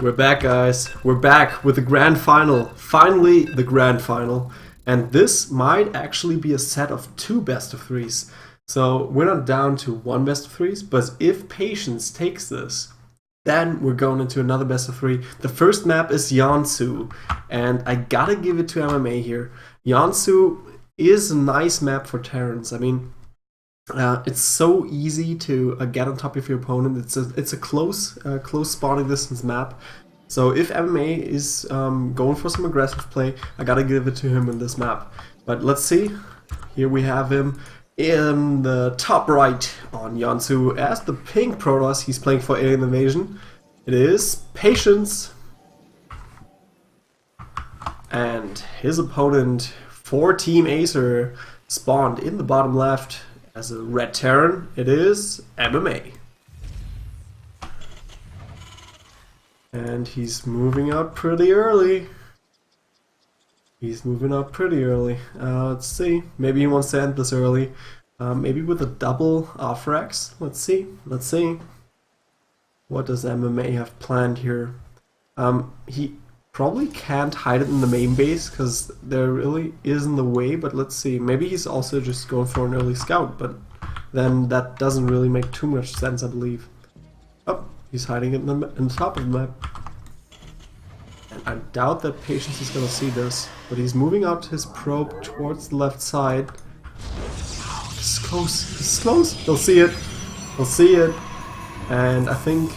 We're back, guys. We're back with the grand final. Finally, the grand final. And this might actually be a set of 2 best of 3s. So we're not down to 1 best of 3s, but if Patience takes this, then we're going into another best of 3. The first map is Yansu, and I gotta give it to MMA here. Yansu is a nice map for Terrans. I mean, it's so easy to get on top of your opponent. It's a close spawning distance map. So if MMA is going for some aggressive play, I gotta give it to him in this map. But let's see. Here we have him in the top right on Yansu as the pink Protoss. He's playing for Alien Invasion. It is Patience. And his opponent for Team Acer spawned in the bottom left as a red Terran. It is MMA. And he's moving out pretty early. Let's see. Maybe he wants to end this early. Maybe with a double off-rax. Let's see. What does MMA have planned here? He probably can't hide it in the main base because there really isn't the way, but let's see. Maybe he's also just going for an early scout, but then that doesn't really make too much sense, I believe. Oh, he's hiding it in the top of the map. And I doubt that Patience is going to see this, but he's moving out his probe towards the left side. It's close. They'll see it. And I think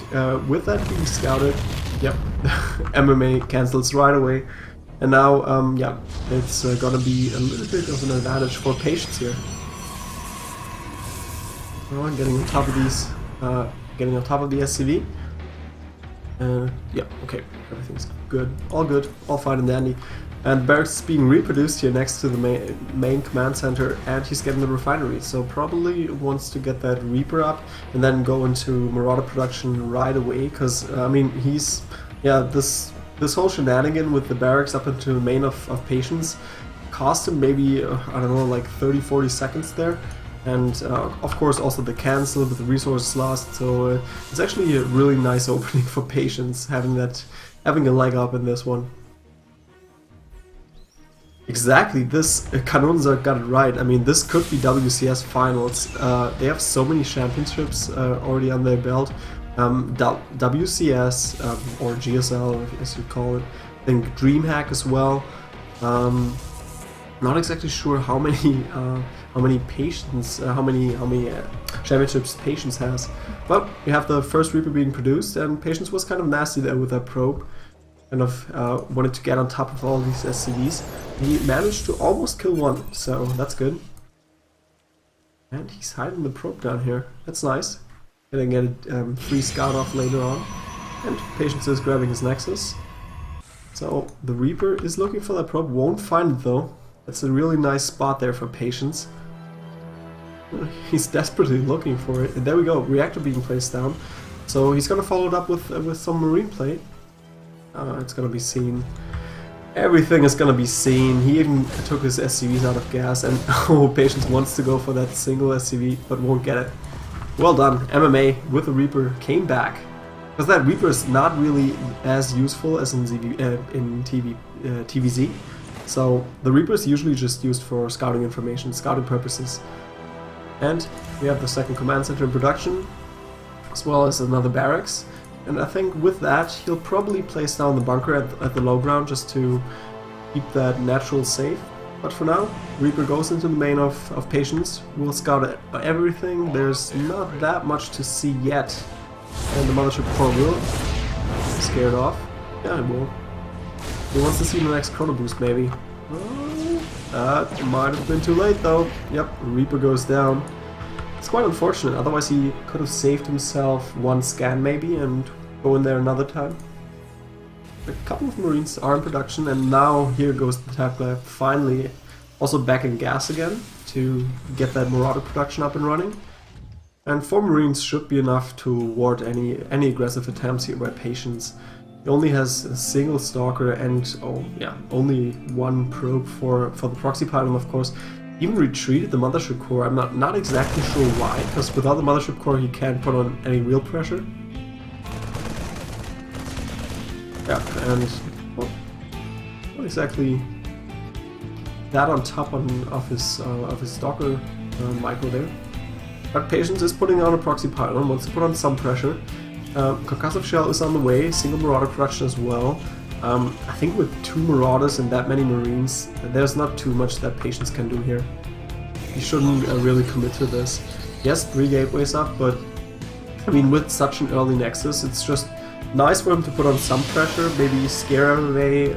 with that being scouted, yep, MMA cancels right away. And now, yeah, it's gonna be a little bit of an advantage for Patience here. Oh, getting on top of these, getting on top of the SCV. Yeah, okay, everything's good, all fine and dandy. And barracks is being reproduced here next to the main command center, and he's getting the refinery, so probably wants to get that Reaper up and then go into Marauder production right away, because I mean this whole shenanigan with the barracks up into the main of Patience cost him maybe I don't know, like 30-40 seconds there, and of course also the cancel with the resources lost. So it's actually a really nice opening for Patience, having a leg up in this one. Exactly, this Kanonsa got it right. I mean, this could be WCS finals. They have so many championships already on their belt. WCS or GSL, as you call it. I think DreamHack as well. Not exactly sure how many Patience, how many championships Patience has. But we have the first Reaper being produced, and Patience was kind of nasty there with that probe. Kind of wanted to get on top of all these SCVs. He managed to almost kill one, so that's good. And he's hiding the probe down here. That's nice. Gonna get a free scout off later on. And Patience is grabbing his Nexus. So the Reaper is looking for that probe, won't find it though. That's a really nice spot there for Patience. He's desperately looking for it. And there we go, reactor being placed down. So he's gonna follow it up with some marine plate. It's gonna be seen. Everything is gonna be seen. He even took his SCVs out of gas, and oh, Patience wants to go for that single SCV, but won't get it. Well done. MMA with the Reaper came back. Because that Reaper is not really as useful as in TVZ. So the Reaper is usually just used for scouting information, scouting purposes. And we have the second command center in production, as well as another barracks. And I think with that, he'll probably place down the bunker at the low ground just to keep that natural safe. But for now, Reaper goes into the main of Patience. We'll scout everything. There's not that much to see yet. And the Mothership Core will. Scared off. Yeah, it will. He wants to see the next Chrono Boost, maybe. Oh, that might have been too late, though. Yep, Reaper goes down. It's quite unfortunate, otherwise he could have saved himself one scan maybe and go in there another time. A couple of Marines are in production, and now here goes the Tabclap finally also back in gas again to get that Marauder production up and running. And 4 Marines should be enough to ward any aggressive attempts here by Patience. He only has a single Stalker and only 1 probe for the proxy pylon, of course. Even retreated the Mothership Core. I'm not exactly sure why, because without the Mothership Core he can't put on any real pressure. Yeah, and well, not exactly that on top of his Stalker micro there. But Patience is putting on a proxy pylon, wants to put on some pressure. Concussive Shell is on the way, single Marauder production as well. I think with 2 Marauders and that many Marines, there's not too much that Patience can do here. He shouldn't really commit to this. He has 3 gateways up, but I mean, with such an early Nexus, it's just nice for him to put on some pressure, maybe scare away,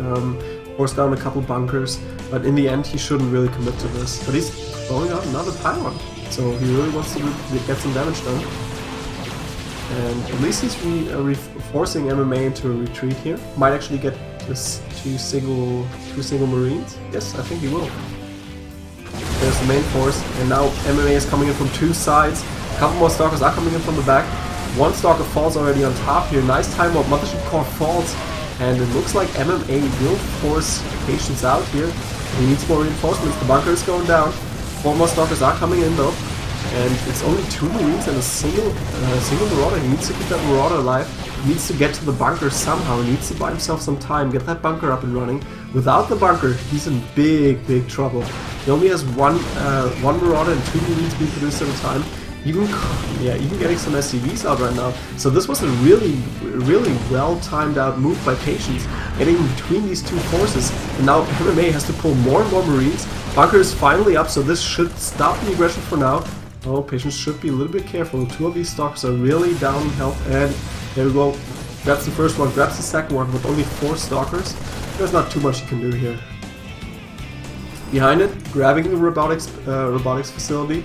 force down a couple bunkers, but in the end he shouldn't really commit to this. But he's throwing out another pylon, so he really wants to get some damage done. And at least he's forcing MMA into a retreat here. Might actually get this two single Marines. Yes, I think he will. There's the main force, and now MMA is coming in from 2 sides. A couple more Stalkers are coming in from the back. 1 Stalker falls already on top here. Nice time out. Mothership Core falls, and it looks like MMA will force Patience out here. He needs more reinforcements. The bunker is going down. 4 more Stalkers are coming in though. And it's only 2 Marines and a single Marauder. He needs to keep that Marauder alive. He needs to get to the bunker somehow. He needs to buy himself some time, get that bunker up and running. Without the bunker, he's in big trouble. He only has one Marauder and 2 Marines being produced at a time. Even getting some SCVs out right now. So this was a really well timed out move by Patience, getting between these 2 forces. And now MMA has to pull more and more Marines. Bunker is finally up, so this should stop the aggression for now. Oh, Patience should be a little bit careful. 2 of these Stalkers are really down in health, and there we go. Grabs the first one, grabs the second one with only 4 Stalkers. There's not too much he can do here. Behind it, grabbing the robotics facility,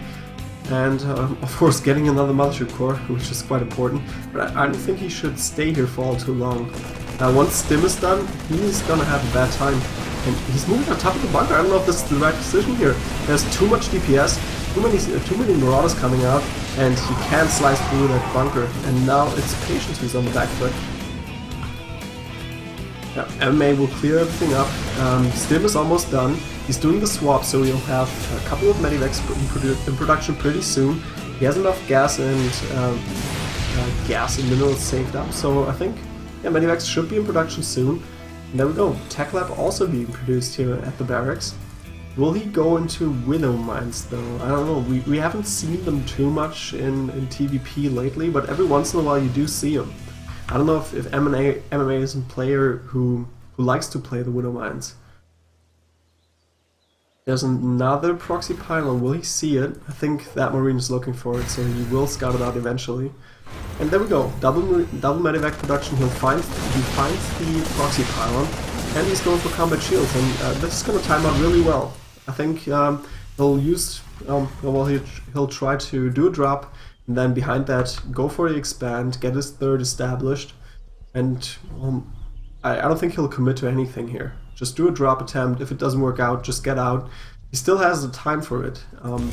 and of course getting another Mothership Core, which is quite important. But I don't think he should stay here for all too long. Once Stim is done, he's gonna have a bad time. And he's moving on top of the bunker. I don't know if this is the right decision here. There's too much DPS, too many Marauders coming out, and he can't slice through that bunker. And now it's Patience who's on the back foot. Yeah, MMA will clear everything up. Stim is almost done. He's doing the swap, so he'll have a couple of medivacs in production pretty soon. He has enough gas and minerals saved up, so I think medivacs should be in production soon. And there we go. Tech Lab also being produced here at the barracks. Will he go into Widow Mines though? I don't know. We haven't seen them too much in TVP lately, but every once in a while you do see them. I don't know if MMA is a player who likes to play the Widow Mines. There's another proxy pylon. Will he see it? I think that Marine is looking for it, so he will scout it out eventually. And there we go. Double medevac production. He finds the proxy pylon, and he's going for combat shields. And this is going to time out really well. I think he'll use he'll try to do a drop, and then behind that go for the expand, get his 3rd established, and I don't think he'll commit to anything here. Just do a drop attempt. If it doesn't work out, just get out. He still has the time for it.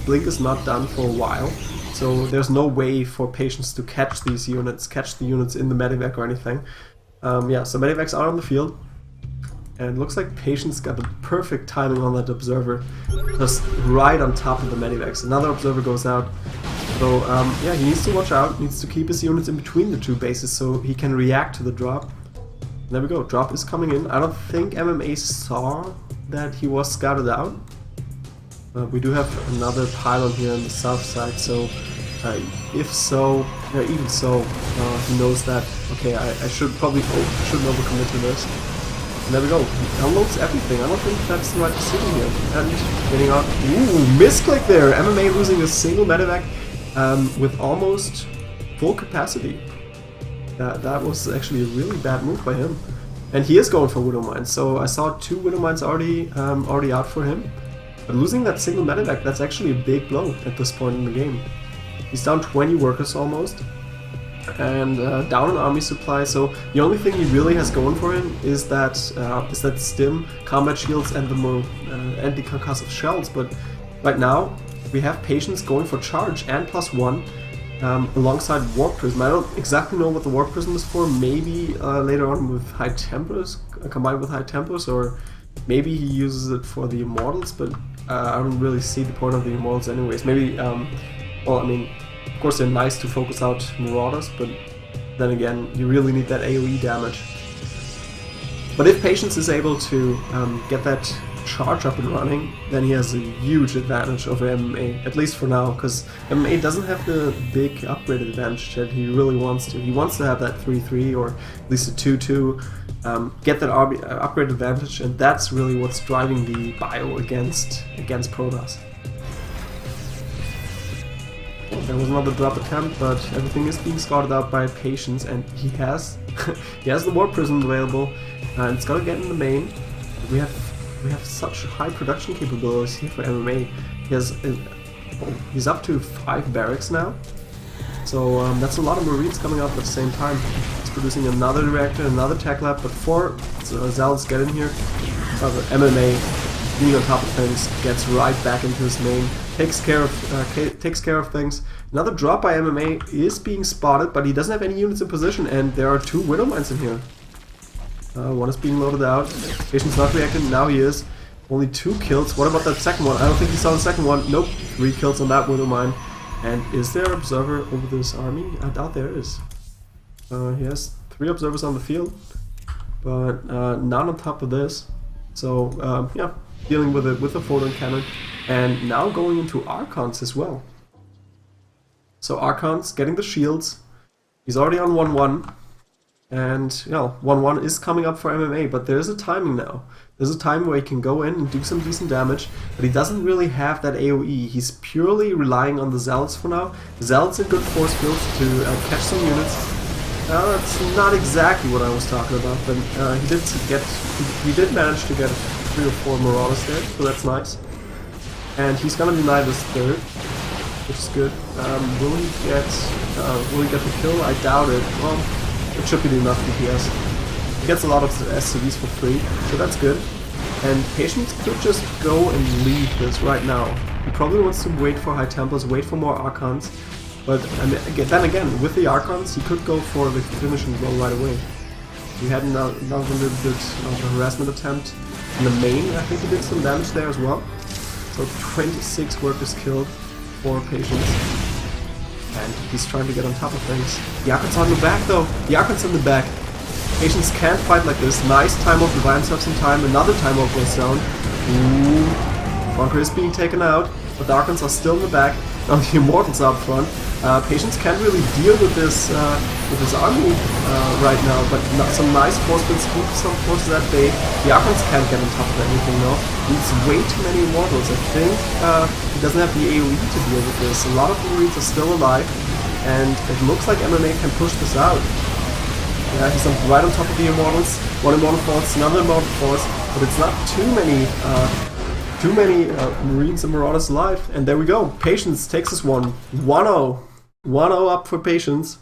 Blink is not done for a while, so there's no way for Patience to catch these units, catch the units in the medevac or anything. Yeah, so medevacs are on the field, and it looks like Patience got the perfect timing on that observer, just right on top of the medevacs. Another observer goes out, so yeah, he needs to watch out, needs to keep his units in between the 2 bases so he can react to the drop. There we go, drop is coming in. I don't think MMA saw that he was scouted out. We do have another pylon here on the south side, so if so, even so, he knows that, okay, I shouldn't overcommit to this. And there we go, he unloads everything. I don't think that's the right decision here. And getting out, ooh, misclick there! MMA losing a single medevac with almost full capacity. That was actually a really bad move by him. And he is going for Widow Mines, so I saw 2 Widow Mines already out for him. But losing that single medevac, that's actually a big blow at this point in the game. He's down 20 workers almost, and down an army supply, so the only thing he really has going for him is that Stim, combat shields, and the anti-concussive shells. But right now, we have Patience going for charge and +1. Alongside Warp Prism. I don't exactly know what the Warp Prism is for. Maybe later on with High Tempers, combined with High Tempers, or maybe he uses it for the Immortals, but I don't really see the point of the Immortals anyways. Maybe, well, I mean, of course they're nice to focus out Marauders, but then again, you really need that AoE damage. But if Patience is able to get that charge up and running, then he has a huge advantage over MMA, at least for now, because MMA doesn't have the big upgrade advantage that he really wants to. He wants to have that 3-3 or at least a 2-2, get that upgrade advantage, and that's really what's driving the bio against Protoss. There was another drop attempt, but everything is being scouted out by Patience, and he has the War Prism available, and it's gonna get in the main. We have such high production capabilities here for MMA. He's up to 5 barracks now, so that's a lot of Marines coming up at the same time. He's producing another reactor, another tech lab, but before Zealots get in here, MMA, being on top of things, gets right back into his main, takes care of things. Another drop by MMA is being spotted, but he doesn't have any units in position, and there are 2 Widow Mines in here. One is being loaded out. Patience not reacting, now he is. Only 2 kills. What about that second one? I don't think he saw the second one. Nope, 3 kills on that Widow Mine. And is there an observer over this army? I doubt there is. He has 3 observers on the field, but none on top of this. So yeah, dealing with it with a photon cannon, and now going into Archons as well. So Archons getting the shields. He's already on 1-1. And, 1-1 is coming up for MMA, but there's a timing now. There's a time where he can go in and do some decent damage, but he doesn't really have that AoE. He's purely relying on the Zealots for now. Zealots in good force fields to catch some units. That's not exactly what I was talking about, but he did manage to get 3 or 4 Marauders there, so that's nice. And he's gonna deny this third, which is good. Will he get the kill? I doubt it. Well, it should be enough DPS. He gets a lot of SCVs for free, so that's good. And Patience could just go and leave this right now. He probably wants to wait for High Templars, wait for more Archons. But then again, with the Archons, he could go for the finishing blow right away. He had another little bit of a harassment attempt in the main. I think he did some damage there as well. So 26 workers killed for Patience. And he's trying to get on top of things. The Archon's on the back though. The Archon's in the back. Patience can't fight like this. Nice time off, buy himself some time. Another time off goes down. Ooh. Bunker is being taken out, but the Archons are still in the back. Now the Immortals are up front. Patience can't really deal with this army right now, but some nice force builds keep some forces at bay. The Archons can't get on top of anything now. Needs way too many Immortals. I think he doesn't have the AoE to deal with this. A lot of the Marines are still alive, and it looks like MMA can push this out. Yeah, he's right on top of the Immortals. One Immortal falls, another Immortal falls, but it's not too many Marines and Marauders alive. And there we go. Patience takes this one. 1-0. 1-0 up for Patience.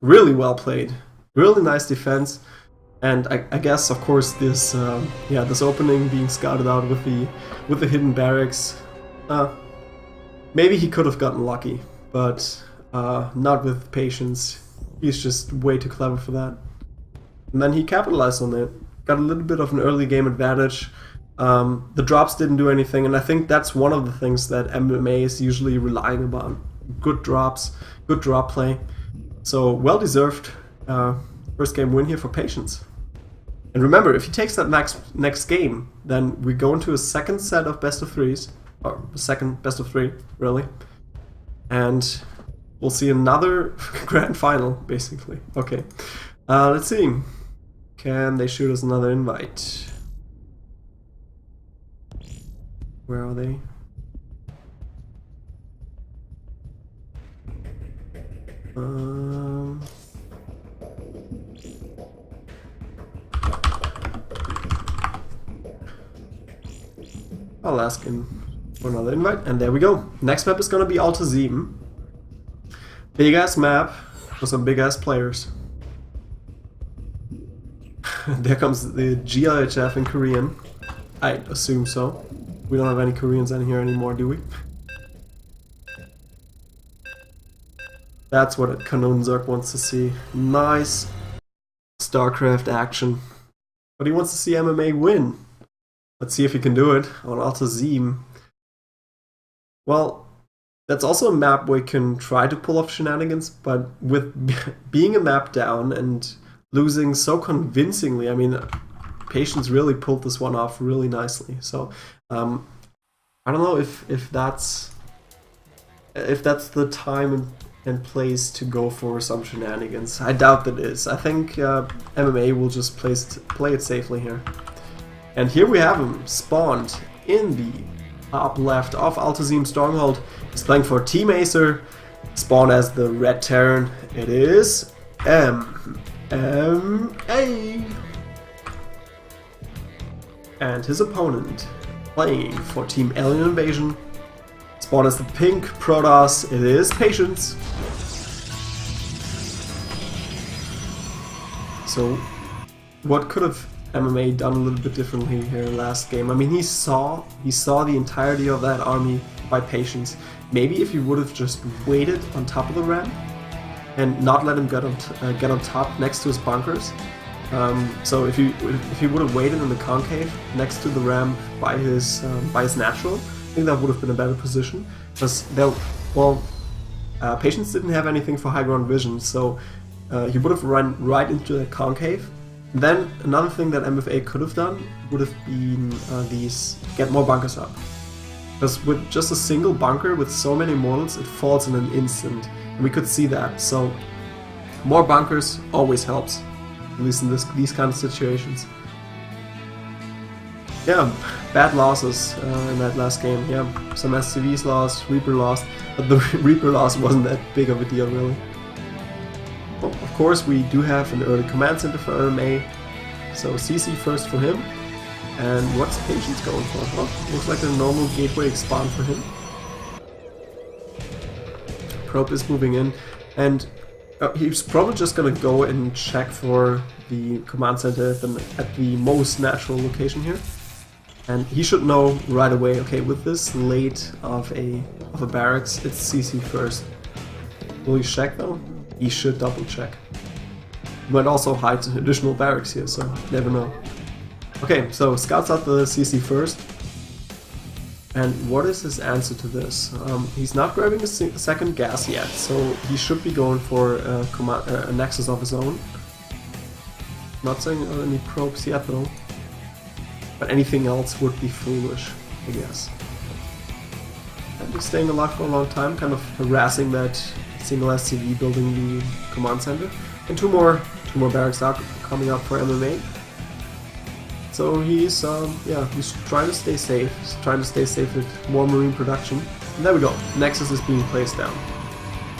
Really well played. Really nice defense. And I guess, of course, this opening being scouted out with the hidden barracks. Maybe he could have gotten lucky, but not with Patience. He's just way too clever for that. And then he capitalized on it. Got a little bit of an early game advantage. The drops didn't do anything, and I think that's one of the things that MMA is usually relying upon. Good drops, good drop play. So well-deserved first game win here for Patience. And remember, if he takes that next game, then we go into a second set of best of threes, or second best of 3, really. And we'll see another grand final, basically. Okay, let's see. Can they shoot us another invite? Where are they? I'll ask him for another invite, and there we go. Next map is gonna be Alta 7. Big ass map for some big ass players. There comes the GLHF in Korean. I assume so. We don't have any Koreans in here anymore, do we? That's what Kanonzerk wants to see. Nice StarCraft action. But he wants to see MMA win. Let's see if he can do it on Alta 7. Well, that's also a map where you can try to pull off shenanigans, but with being a map down and losing so convincingly, I mean, Patience really pulled this one off really nicely. So I don't know if that's the time and place to go for some shenanigans. I doubt that is. I think MMA will just play it safely here. And here we have him, spawned in the top left of Altazim Stronghold. He's playing for Team Acer, spawned as the Red Terran. It is MMA. And his opponent, playing for Team Alien Invasion, spawned as the Pink Protoss. It is Patience. So, what could have MMA done a little bit differently here last game? I mean, he saw the entirety of that army by Patience. Maybe if he would have just waited on top of the ramp and not let him get on top next to his bunkers. So if he would have waited in the concave next to the ramp by his natural, I think that would have been a better position. Because Patience didn't have anything for high ground vision, so he would have run right into the concave. Then another thing that MFA could have done would have been get more bunkers up. Because with just a single bunker with so many mortals, it falls in an instant. And we could see that. So more bunkers always helps, at least in these kind of situations. Yeah, bad losses in that last game. Yeah, some SCVs lost, Reaper lost, but the Reaper loss wasn't that big of a deal really. Well, of course, we do have an early command center for MMA, so CC first for him. And what's Patience going for? Well, looks like a normal gateway expand for him. Probe is moving in, and he's probably just gonna go and check for the command center at the most natural location here. And he should know right away, okay, with this late of a barracks, it's CC first. Will he check though? He should double check. He might also hide additional barracks here, so never know. Okay, so scouts out the CC first. And what is his answer to this? He's not grabbing a second gas yet, so he should be going for a nexus of his own. Not saying any probes yet though. But anything else would be foolish, I guess. And he's staying alive for a long time, kind of harassing that single SCV building the command center. And two more barracks are coming up for MMA. So he's trying to stay safe. He's trying to stay safe with more marine production. And there we go. Nexus is being placed down.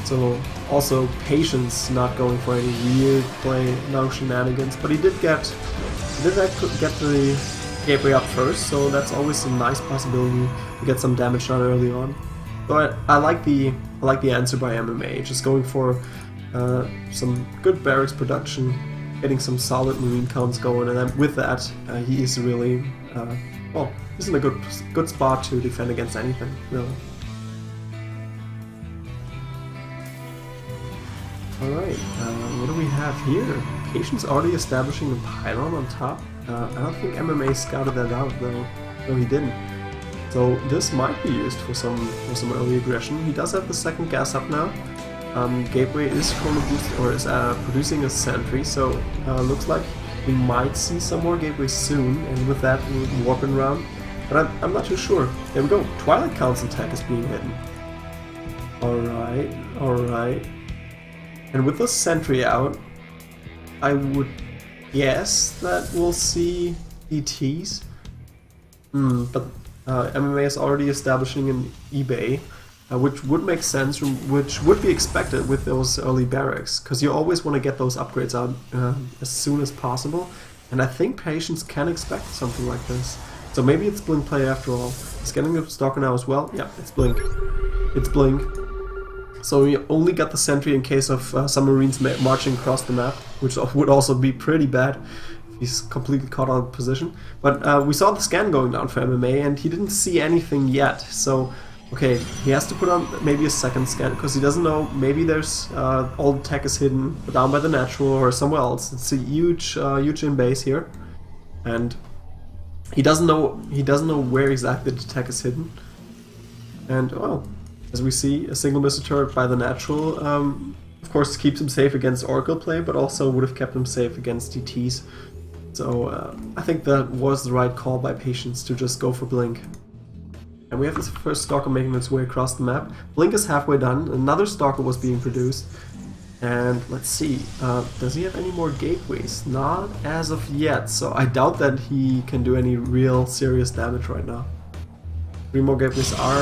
So also Patience not going for any weird play, no shenanigans. But he did get the gateway up first, so that's always a nice possibility to get some damage done early on. But I like the answer by MMA, just going for some good barracks production, getting some solid marine counts going, and then with that, he is really he's in a good spot to defend against anything, really. All right, what do we have here? Patience already establishing a pylon on top. I don't think MMA scouted that out though. No, he didn't. So this might be used for some early aggression. He does have the second gas up now. Gateway is going to boost, or is producing a sentry, so looks like we might see some more gateways soon, and with that we'll be warping around. But I'm not too sure. There we go. Twilight Council tech is being hidden. Alright. And with the sentry out, I would guess that we'll see ETs. But MMA is already establishing an eBay, which would make sense, which would be expected with those early barracks, because you always want to get those upgrades out as soon as possible. And I think Patience can expect something like this. So maybe it's Blink play after all. It's getting a stalker now as well. Yeah, it's Blink. It's Blink. So you only got the sentry in case of some marines marching across the map, which would also be pretty bad if he's completely caught out of position. But we saw the scan going down for MMA, and he didn't see anything yet. So, okay, he has to put on maybe a second scan, because he doesn't know, maybe there's all the tech is hidden down by the natural or somewhere else. It's a huge in base here, and he doesn't know where exactly the tech is hidden. And well, as we see, a single missile turret by the natural, of course keeps him safe against Oracle play, but also would have kept him safe against DTs. So I think that was the right call by Patience to just go for Blink. And we have this first Stalker making its way across the map. Blink is halfway done, another Stalker was being produced. And let's see, does he have any more gateways? Not as of yet, so I doubt that he can do any real serious damage right now. 3 more gateways are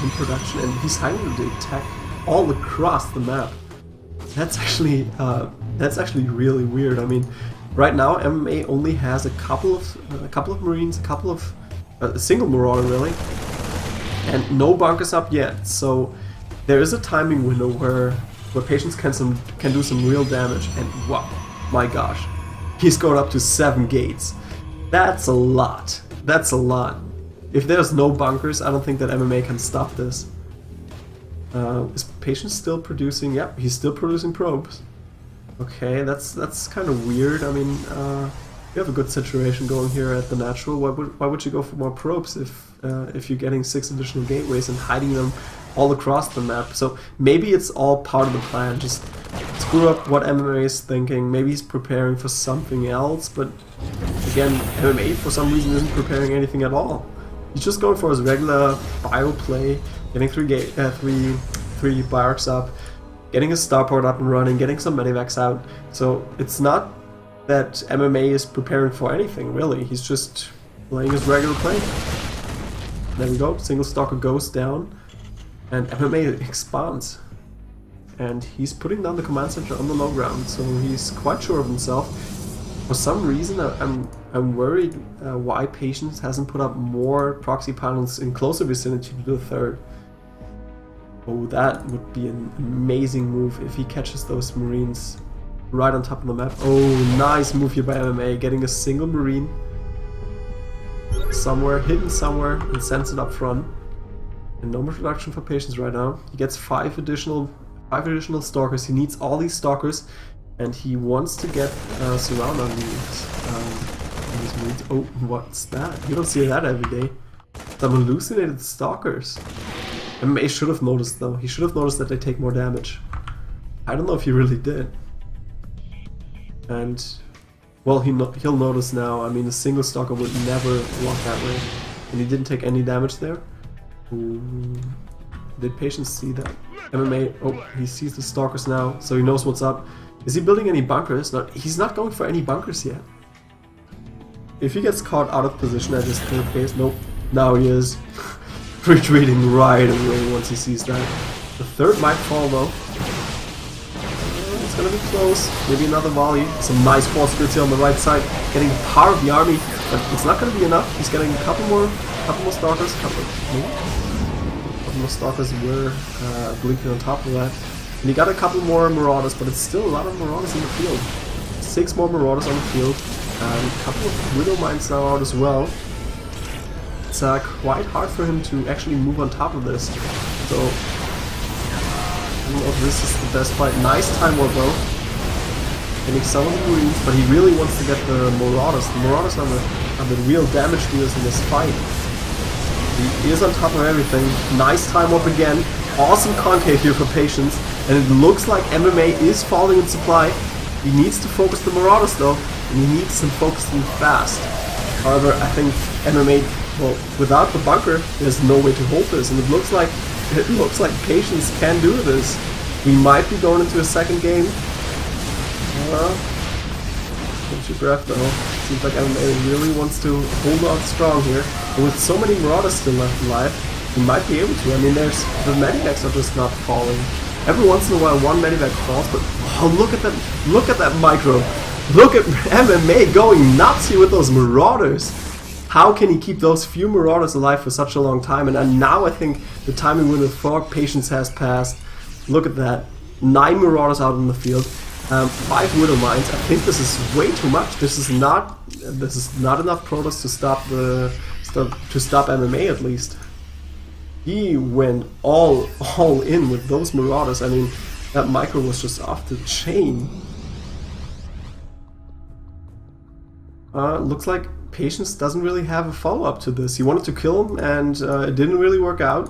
in production, and he's hiding the attack all across the map. That's actually really weird. I mean, right now MMA only has a couple of Marines, a single Marauder really, and no bunkers up yet. So there is a timing window where Patience can do some real damage, and wow, my gosh, he's going up to 7 gates. That's a lot. That's a lot. If there's no bunkers, I don't think that MMA can stop this. Is Patience still producing? Yep, he's still producing probes. Okay, that's kind of weird. I mean, you have a good situation going here at the natural. Why would you go for more probes if you're getting 6 additional gateways and hiding them all across the map? So maybe it's all part of the plan. Just screw up what MMA is thinking. Maybe he's preparing for something else. But again, MMA for some reason isn't preparing anything at all. He's just going for his regular bio play, getting 3 barracks up, getting his starport up and running, getting some medivacs out. So it's not that MMA is preparing for anything, really. He's just playing his regular play. There we go, single stalker goes down, and MMA expands. And he's putting down the command center on the low ground, so he's quite sure of himself. For some reason, I'm worried why Patience hasn't put up more proxy pylons in closer vicinity to the 3rd. Oh, that would be an amazing move if he catches those Marines right on top of the map. Oh, nice move here by MMA, getting a single Marine somewhere, hidden somewhere, and sends it up front. And no more production for Patience right now. He gets 5 additional stalkers. He needs all these stalkers, and he wants to get surround on these Marines. Oh, what's that? You don't see that every day. Some hallucinated stalkers. MMA should have noticed though. He should have noticed that they take more damage. I don't know if he really did. And well, he'll notice now. I mean, a single stalker would never walk that way, and he didn't take any damage there. Ooh. Did Patience see that? MMA. Oh, he sees the stalkers now, so he knows what's up. Is he building any bunkers? No, he's not going for any bunkers yet. If he gets caught out of position at his 3rd base, nope. Now he is. Retreating right away once he sees that. The 3rd might fall though. It's gonna be close. Maybe another volley. Some nice force grids here on the right side, getting part of the army, but it's not gonna be enough. He's getting a couple more stalkers. Couple more stalkers were blinking on top of that. And he got a couple more marauders, but it's still a lot of marauders in the field. 6 more marauders on the field. A couple of widow mines now out as well. It's quite hard for him to actually move on top of this. So, I don't know if this is the best fight. Nice time warp though. Getting some of the Marines, but he really wants to get the Marauders. The Marauders are the real damage dealers in this fight. He is on top of everything. Nice time warp again. Awesome concave here for Patience. And it looks like MMA is falling in supply. He needs to focus the Marauders though, and he needs them focusing fast. However, I think MMA, well, without the bunker, there's no way to hold this, and it looks like Patience can do this. We might be going into a 2nd game. Hold your breath though. Seems like MMA really wants to hold on strong here. And with so many Marauders still left alive, he might be able to. I mean, the medivacs are just not falling. Every once in a while, one medivac falls, but oh, look at that micro. Look at MMA going nuts here with those Marauders. How can he keep those few Marauders alive for such a long time? And now I think the timing window for Patience has passed. Look at that. 9 Marauders out in the field. 5 Widow Mines. I think this is way too much. This is not enough Protoss to stop MMA at least. He went all in with those Marauders. I mean, that micro was just off the chain. Looks like Patience doesn't really have a follow-up to this. He wanted to kill him, and it didn't really work out.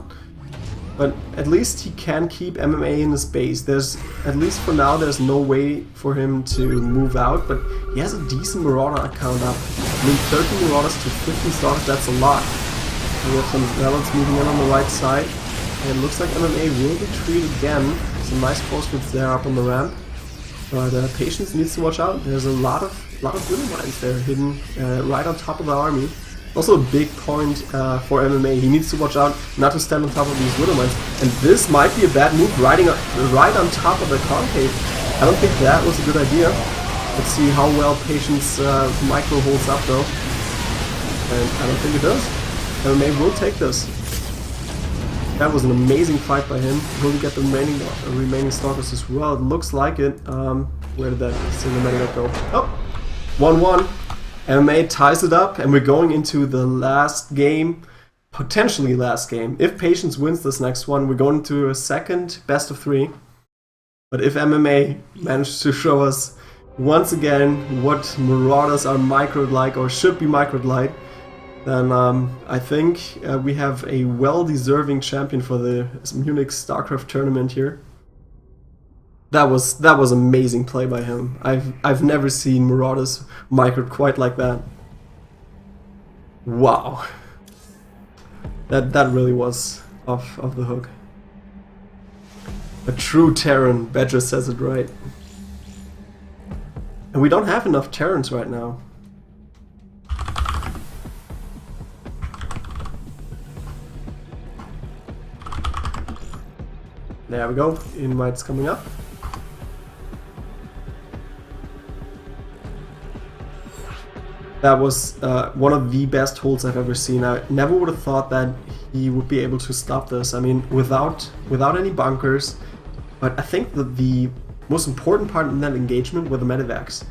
But at least he can keep MMA in his base. There's, at least for now, there's no way for him to move out, but he has a decent Marauder account up. I mean, 13 Marauders to 50 stars, that's a lot. We have some Zealots moving in on the right side, and it looks like MMA will retreat again. Some nice force there up on the ramp, but Patience needs to watch out. There's a lot of Widow Mines there hidden right on top of the army. Also a big point for MMA. He needs to watch out not to stand on top of these Widow Mines. And this might be a bad move, riding right on top of the concave. I don't think that was a good idea. Let's see how well Patience micro holds up though. And I don't think it does. MMA will take this. That was an amazing fight by him. Will he get the remaining Stalkers as well? It looks like it. Where did that cinematic go? Oh! 1-1. MMA ties it up, and we're going into the last game, potentially last game. If Patience wins this next one, we're going to a second best of 3. But if MMA manages to show us once again what Marauders are microed like, or should be microed like, then I think we have a well-deserving champion for the Munich StarCraft Tournament here. That was amazing play by him. I've never seen Marauders microed quite like that. Wow. That really was off the hook. A true Terran, Badger says it right. And we don't have enough Terrans right now. There we go, invites coming up. That was one of the best holds I've ever seen. I never would have thought that he would be able to stop this. I mean, without any bunkers. But I think that the most important part in that engagement were the medivacs.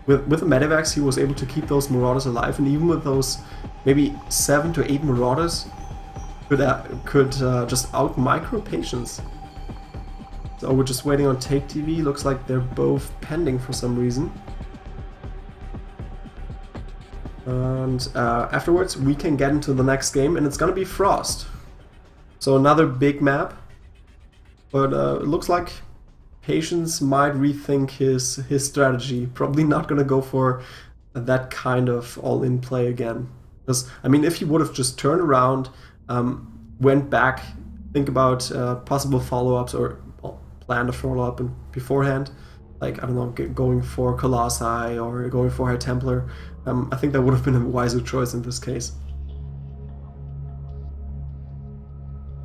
With the medivacs, he was able to keep those Marauders alive, and even with those maybe 7 to 8 Marauders, could just out micro Patience. So we're just waiting on Take TV. Looks like they're both pending for some reason. And afterwards we can get into the next game, and it's gonna be Frost. So another big map, but it looks like Patience might rethink his strategy. Probably not gonna go for that kind of all-in play again. Because I mean, if he would have just turned around, went back, think about possible follow-ups, or planned a follow-up beforehand, like, I don't know, going for Colossi or going for High Templar, I think that would have been a wiser choice in this case.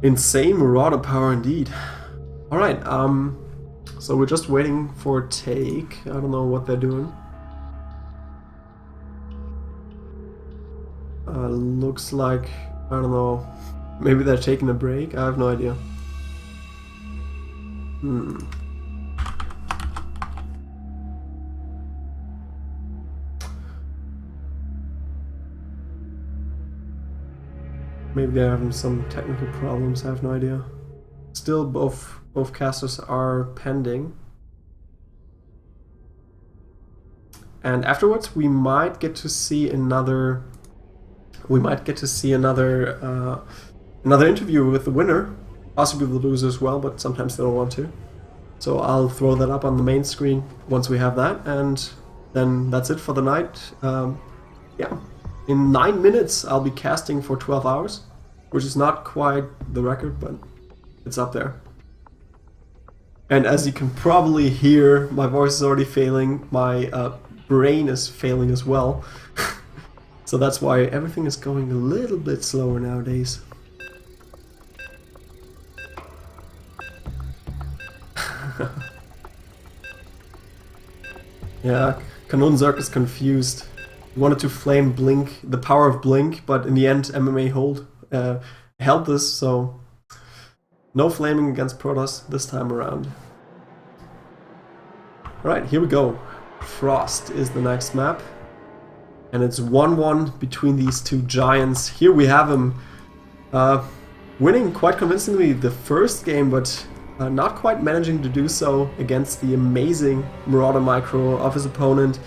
Insane Marauder power indeed. Alright, so we're just waiting for Take. I don't know what they're doing. Looks like, I don't know, maybe they're taking a break? I have no idea. Maybe they're having some technical problems, I have no idea. Still, both casters are pending. And afterwards we might get to see another another interview with the winner, possibly the loser as well, but sometimes they don't want to. So I'll throw that up on the main screen once we have that, and then that's it for the night. Yeah. In 9 minutes, I'll be casting for 12 hours, which is not quite the record, but it's up there. And as you can probably hear, my voice is already failing, my brain is failing as well. So that's why everything is going a little bit slower nowadays. Yeah, Kanonzerk is confused. He wanted to flame Blink, the power of Blink, but in the end MMA held this, so no flaming against Protoss this time around. Alright, here we go. Frost is the next map. And it's 1-1 between these two giants. Here we have him winning quite convincingly the first game, but not quite managing to do so against the amazing Marauder micro of his opponent.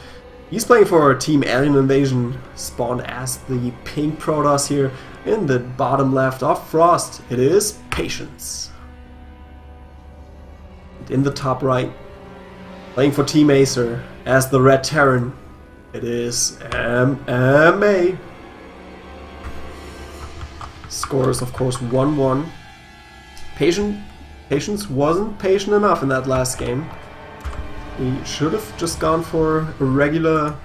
He's playing for Team Alien Invasion, spawned as the pink Protoss here. In the bottom left of Frost, it is Patience. And in the top right, playing for Team Acer as the Red Terran, it is MMA. Score is of course 1-1. Patience wasn't patient enough in that last game. He should have just gone for a regular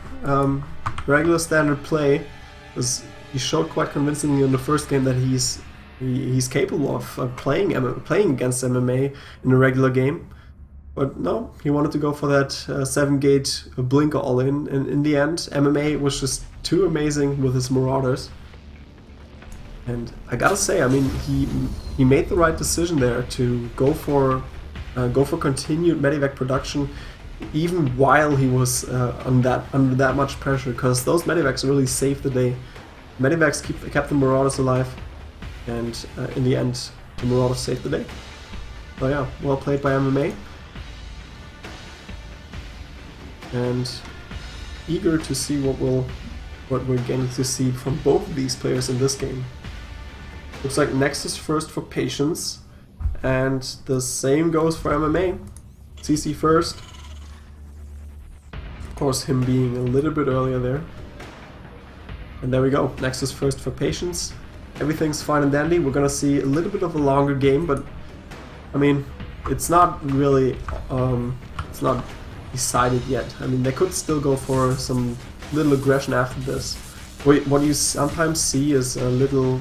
standard play, because he showed quite convincingly in the first game that he's capable of playing against MMA in a regular game. But no, he wanted to go for that 7-gate blink all-in, and in the end, MMA was just too amazing with his Marauders. And I gotta say, I mean, he made the right decision there to go for continued Medivac production, even while he was under that much pressure, because those Medivacs really saved the day. Medivacs kept the Marauders alive, and in the end, the Marauders saved the day. So yeah, well played by MMA. And eager to see what we're getting to see from both of these players in this game. Looks like Nexus first for Patience, and the same goes for MMA. CC first. Of course, him being a little bit earlier there. And there we go, Nexus first for Patience. Everything's fine and dandy. We're gonna see a little bit of a longer game, but I mean, it's not really, it's not decided yet. I mean, they could still go for some little aggression after this. What you sometimes see is a little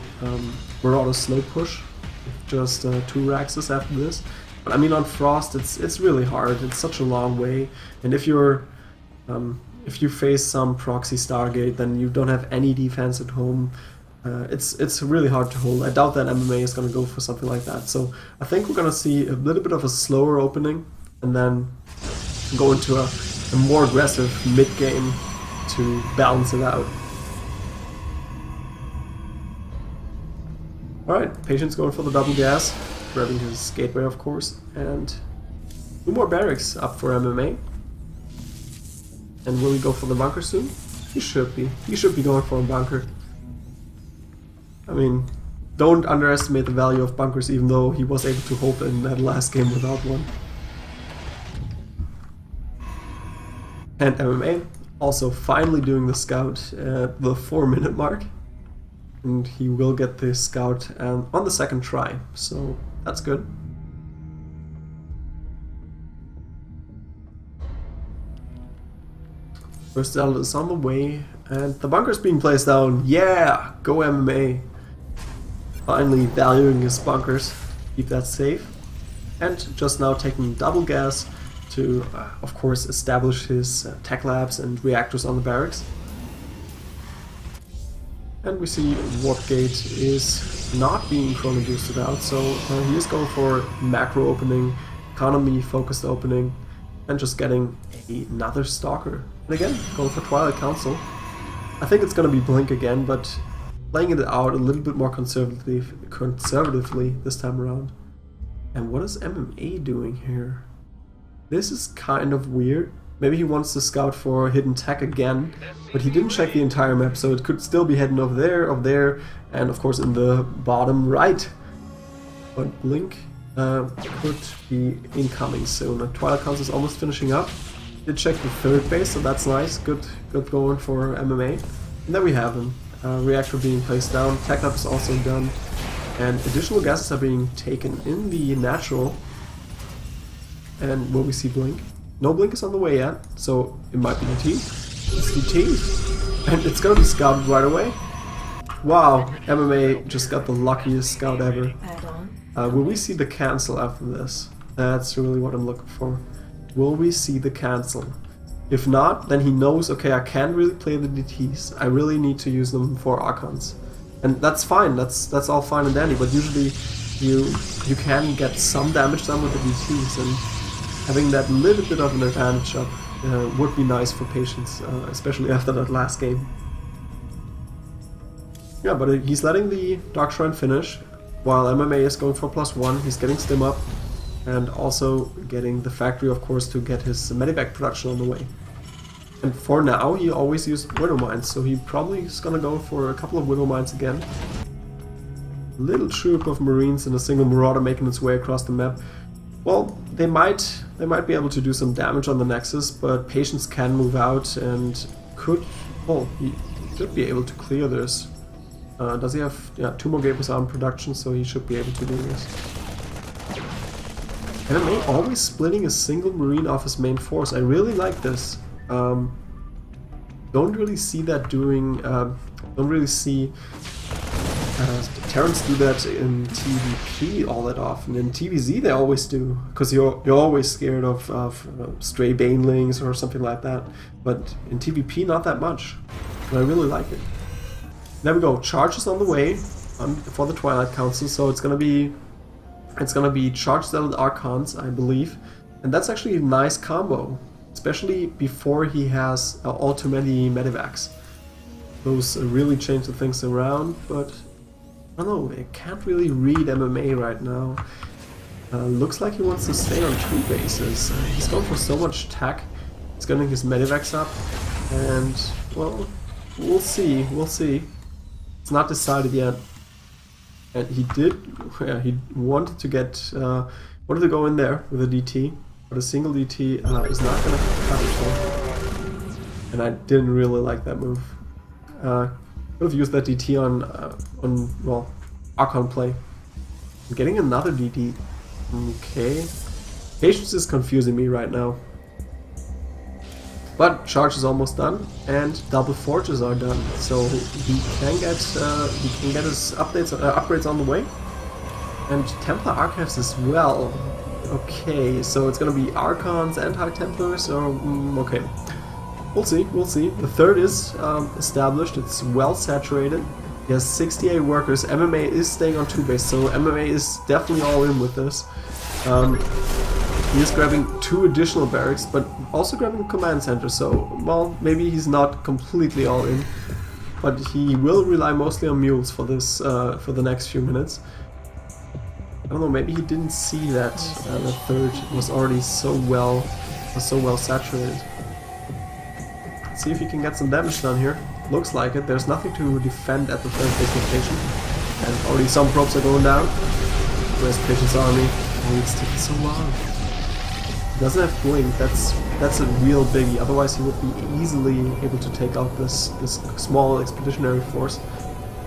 Marauder slow push, with just 2 Raxes after this. But I mean, on Frost, it's really hard. It's such a long way, and if you face some proxy Stargate, then you don't have any defense at home. It's really hard to hold. I doubt that MMA is going to go for something like that. So I think we're going to see a little bit of a slower opening, and then go into a more aggressive mid game to balance it out. Alright, Patience going for the double gas, grabbing his gateway of course, and 2 more barracks up for MMA. And will he go for the bunker soon? He should be. He should be going for a bunker. I mean, don't underestimate the value of bunkers, even though he was able to hold in that last game without one. And MMA also finally doing the scout at the 4-minute mark. And he will get the scout on the 2nd try, so that's good. First Zelda is on the way, and the bunker's being placed down. Yeah! Go MMA! Finally valuing his bunkers, keep that safe. And just now taking double gas to, of course, establish his tech labs and reactors on the barracks. And we see Warp Gate is not being chrono boosted out, so he is going for macro opening, economy focused opening, and just getting another Stalker. And again, going for Twilight Council. I think it's going to be Blink again, but playing it out a little bit more conservatively this time around. And what is MMA doing here? This is kind of weird. Maybe he wants to scout for hidden tech again, but he didn't check the entire map, so it could still be hidden over there, and of course in the bottom right. But Blink could be incoming soon. Twilight Council is almost finishing up. Did check the 3rd base, so that's nice. Good going for MMA. And there we have him. Reactor being placed down. Tech lab is also done, and additional gases are being taken in the natural. And will we see Blink? No Blink is on the way yet, so it might be DT. It's DT, and it's gonna be scouted right away. Wow, MMA just got the luckiest scout ever. Will we see the cancel after this? That's really what I'm looking for. Will we see the cancel? If not, then he knows, okay, I can't really play the DTs. I really need to use them for Archons. And that's fine, that's all fine and dandy, but usually you can get some damage done with the DTs, and having that little bit of an advantage up would be nice for Patience, especially after that last game. Yeah, but he's letting the Dark Shrine finish, while MMA is going for +1. He's getting Stim up, and also getting the factory, of course, to get his Medivac production on the way. And for now, he always used Widow Mines, so he probably is gonna go for a couple of Widow Mines again. little troop of Marines and a single Marauder making its way across the map. Well, they might be able to do some damage on the Nexus, but Patience can move out and could... well, he should be able to clear this. Does he have... yeah, 2 more Gapers are in production, so he should be able to do this. MMA always splitting a single Marine off his main force. I really like this. Don't really see that doing... don't really see Terrans do that in TVP all that often. In TVZ they always do, because you're always scared of stray banelings or something like that. But in TVP not that much. And I really like it. There we go. Charges on the way for the Twilight Council. So it's gonna be Charge Zealot Archons, I believe, and that's actually a nice combo, especially before he has all too many Medivacs. Those really change the things around, but I don't know, I can't really read MMA right now. Looks like he wants to stay on 2 bases. He's going for so much tech. He's getting his Medivacs up, and well, we'll see. It's not decided yet. And he did, yeah, he wanted to get, wanted to go in there with a DT, but a single DT is not going to cut it. And I didn't really like that move. Could have used that DT on well, Archon play. I'm getting another DT. Okay. Patience is confusing me right now. But Charge is almost done, and double Forges are done, so he can get his upgrades on the way, and Templar Archives as well. Okay, so it's gonna be Archons and High Templars, or okay, we'll see. The third is established. It's well saturated. He has 68 workers. MMA is staying on 2 base, so MMA is definitely all in with this. He is grabbing 2 additional barracks, but also grabbing a command center, so, well, maybe he's not completely all in, but he will rely mostly on mules for this, for the next few minutes. I don't know, maybe he didn't see that the third was already so well saturated. Let's see if he can get some damage done here. Looks like it. There's nothing to defend at the third base location, and already some probes are going down. Where's Patience Army? Oh, it's taking so long. Doesn't have blink, that's a real biggie, otherwise he would be easily able to take out this small expeditionary force.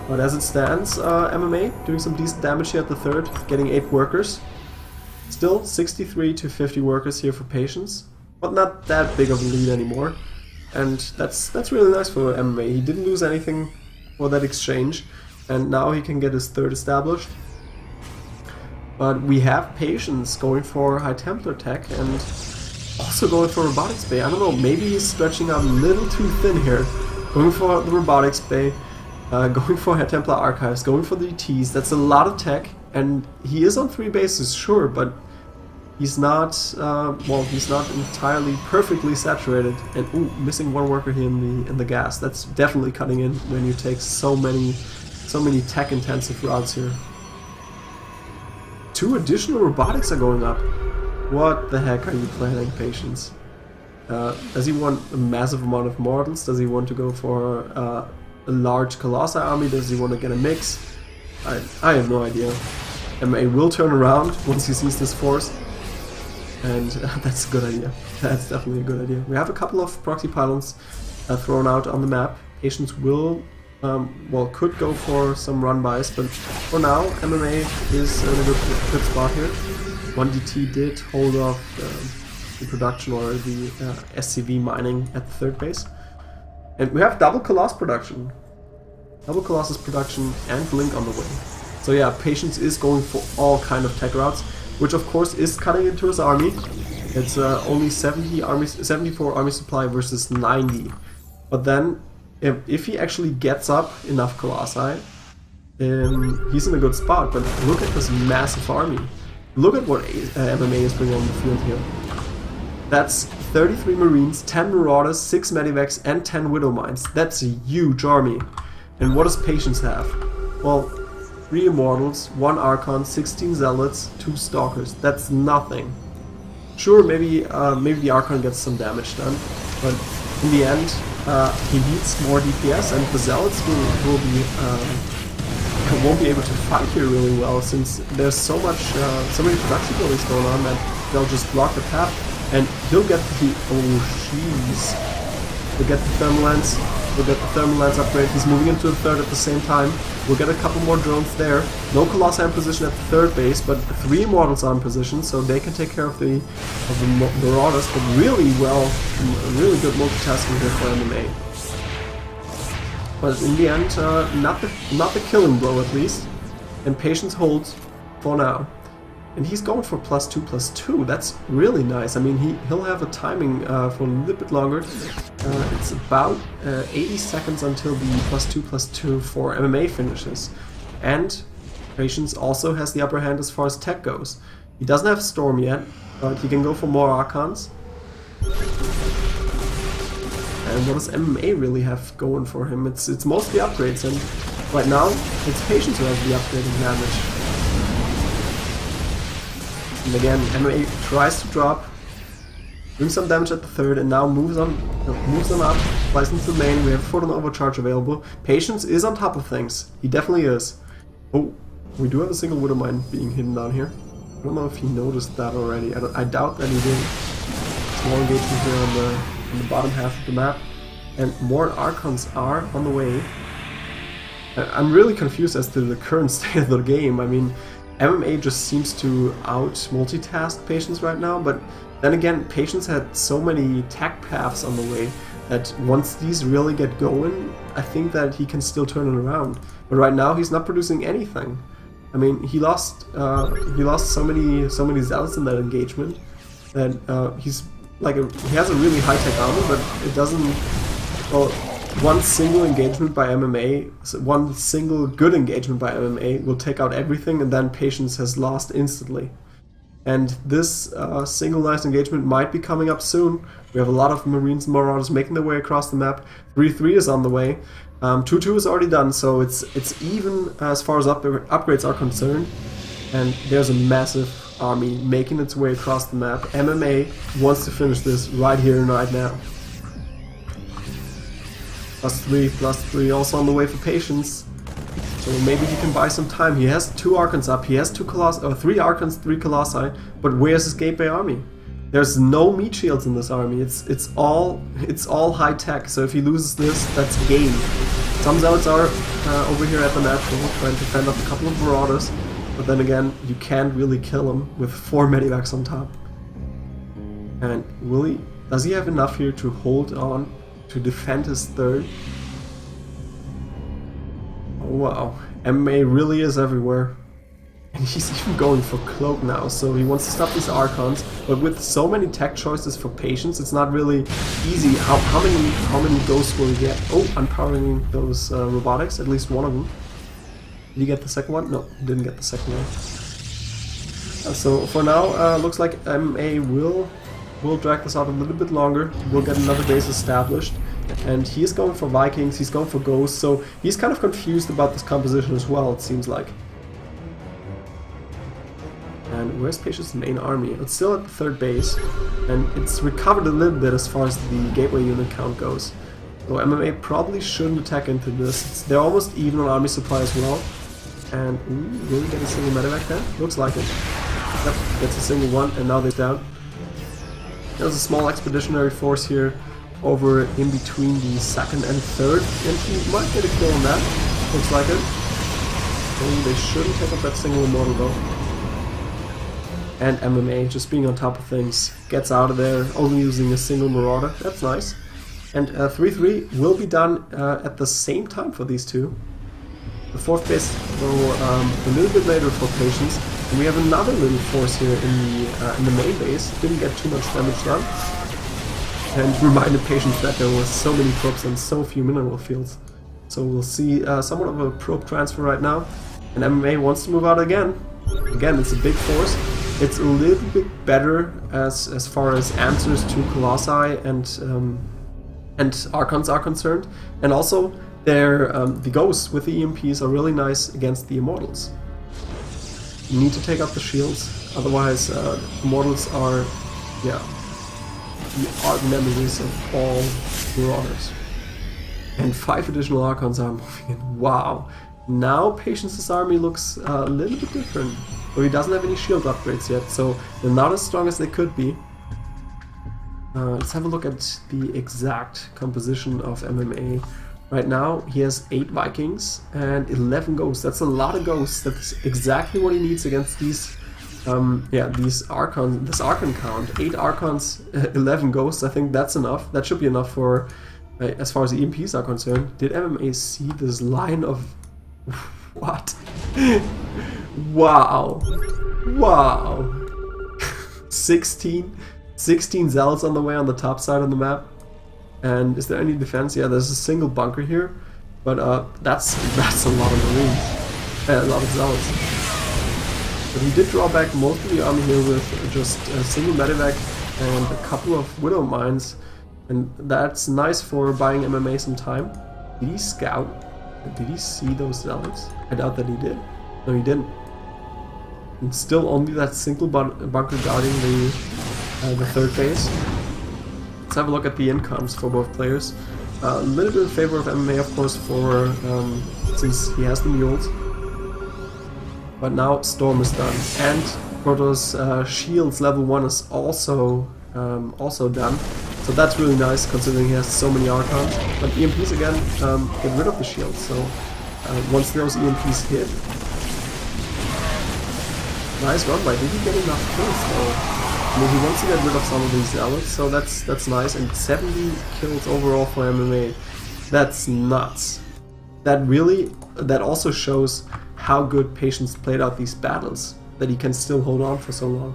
But as it stands, MMA doing some decent damage here at the third, getting 8 workers. Still 63 to 50 workers here for Patience, but not that big of a lead anymore. And that's really nice for MMA. He didn't lose anything for that exchange, and now he can get his third established. But we have Patience going for High Templar tech and also going for Robotics Bay. I don't know, maybe he's stretching out a little too thin here. Going for the Robotics Bay, going for High Templar Archives, going for the DTs. That's a lot of tech, and he is on 3 bases, sure, but he's not, well, he's not entirely perfectly saturated. And ooh, missing 1 worker here in the gas. That's definitely cutting in when you take so many tech-intensive routes here. 2 additional robotics are going up. What the heck are you planning, Patience? Does he want a massive amount of mortals? Does he want to go for a large Colossi army? Does he want to get a mix? I have no idea. MA will turn around once he sees this force. And that's a good idea. That's definitely a good idea. We have a couple of proxy pylons thrown out on the map. Patience will... well, could go for some run-bys, but for now, MMA is in a good spot here. 1 DT did hold off the production or the SCV mining at the third base. And we have double Colossus production. Double Colossus production and Blink on the way. So yeah, Patience is going for all kind of tech routes, which of course is cutting into his army. It's only 74 army supply versus 90. But then, if he actually gets up enough Colossi, he's in a good spot. But look at this massive army. Look at what MMA is bringing on the field here. That's 33 Marines, 10 Marauders, 6 Medivacs, and 10 Widow Mines. That's a huge army. And what does Patience have? Well, 3 Immortals, 1 Archon, 16 Zealots, 2 Stalkers. That's nothing. Sure, maybe the Archon gets some damage done, but in the end, he needs more DPS, and the Zealots will be won't be able to fight here really well, since there's so many production buildings going on that they'll just block the path, and he'll get the, oh jeez, he'll get the thermal lens, upgrade. He's moving into the third at the same time. We'll get a couple more drones there. No Colossi in position at the third base, but 3 Immortals are in position, so they can take care of the Marauders. But really good multitasking here for MMA. But in the end, not the killing blow at least, and Patience holds for now. And he's going for +2/+2. That's really nice. I mean, he'll have a timing for a little bit longer. It's about 80 seconds until the +2/+2 for MMA finishes. And Patience also has the upper hand as far as tech goes. He doesn't have Storm yet, but he can go for more Archons. And what does MMA really have going for him? It's mostly upgrades, and right now it's Patience who has the upgrading damage. And again, MMA tries to drop, doing some damage at the third, and now moves on up, flies into the main. We have Photon Overcharge available. Patience is on top of things. He definitely is. Oh, we do have a single Widow Mine being hidden down here. I don't know if he noticed that already. I doubt that he did. Small engagement here on the bottom half of the map, and more Archons are on the way. I'm really confused as to the current state of the game. I mean, MMA just seems to out-multitask Patience right now, but then again, Patience had so many tech paths on the way that once these really get going, I think that he can still turn it around. But right now, he's not producing anything. I mean, he lost so many Zealots in that engagement that he has a really high-tech army, but it doesn't. Well, one single engagement by MMA, one single good engagement by MMA will take out everything, and then Patience has lost instantly. And this single nice engagement might be coming up soon. We have a lot of Marines and Marauders making their way across the map. 3-3 is on the way. 2-2 is already done, so it's even as far as upgrades are concerned. And there's a massive army making its way across the map. MMA wants to finish this right here and right now. +3 also on the way for Patience. So maybe he can buy some time. He has 2 Archons up, he has 3 Archons, 3 Colossi, but where's his Gateway army? There's no meat shields in this army. It's all high tech. So if he loses this, that's game. Some Zealots are over here at the natural, trying to fend off a couple of Marauders, but then again, you can't really kill him with 4 medivacs on top. And does he have enough here to hold on to defend his third? Oh wow, MMA really is everywhere. And he's even going for Cloak now, so he wants to stop these Archons, but with so many tech choices for Patience, it's not really easy. How many ghosts will he get? Oh, unpowering those robotics, at least one of them. Did he get the second one? No, he didn't get the second one. So for now, looks like MMA will drag this out a little bit longer. We'll get another base established. And he's going for Vikings, he's going for Ghosts, so he's kind of confused about this composition as well, it seems like. And where's Patience's main army? It's still at the third base, and it's recovered a little bit as far as the Gateway unit count goes. So MMA probably shouldn't attack into this. They're almost even on army supply as well. And will we get a single medevac there? Looks like it. Yep, gets a single one, and now they're down. There's a small expeditionary force here over in between the second and third, and he might get a kill on that. Looks like it. Oh, they shouldn't take up that single immortal though. And MMA, just being on top of things, gets out of there, only using a single Marauder. That's nice. And 3-3 will be done at the same time for these two. The fourth base will a little bit later for Patience, and we have another little force here in the main base. Didn't get too much damage done, and reminded Patience that there was so many probes and so few mineral fields. So we'll see somewhat of a probe transfer right now, and MMA wants to move out again. Again, it's a big force. It's a little bit better as far as answers to Colossi and Archons are concerned, and also the Ghosts with the EMPs are really nice against the Immortals. You need to take out the shields, otherwise Immortals are, yeah, the arch nemesis of all Marauders. And 5 additional Archons are moving in. Wow, Now Patience's army looks a little bit different. Though he doesn't have any shield upgrades yet, so they're not as strong as they could be. Let's have a look at the exact composition of MMA. Right now he has 8 Vikings and 11 ghosts. That's a lot of ghosts. That's exactly what he needs against these these Archons, this Archon count. 8 Archons, 11 ghosts. I think that's enough. That should be enough for as far as the EMPs are concerned. Did MMA see this line of what? Wow. Wow. 16 Zealots on the way on the top side of the map. And is there any defense? Yeah, there's a single bunker here, but that's a lot of Marines, a lot of Zealots. But he did draw back most of the army here with just a single medevac and a couple of Widow Mines, and that's nice for buying MMA some time. Did he scout? Did he see those Zealots? I doubt that he did. No, he didn't. And still only that single bunker guarding the third base. Let's have a look at the incomes for both players. A little bit in favor of MMA, of course, for since he has the mules. But now Storm is done, and Protoss Shields level 1 is also done. So that's really nice, considering he has so many Archons. But EMPs again get rid of the shields. So once those EMPs hit, nice run by. Did he get enough kills though? I mean, he wants to get rid of some of these Zealots, so that's nice. And 70 kills overall for MMA. That's nuts. That also shows how good Patience played out these battles, that he can still hold on for so long.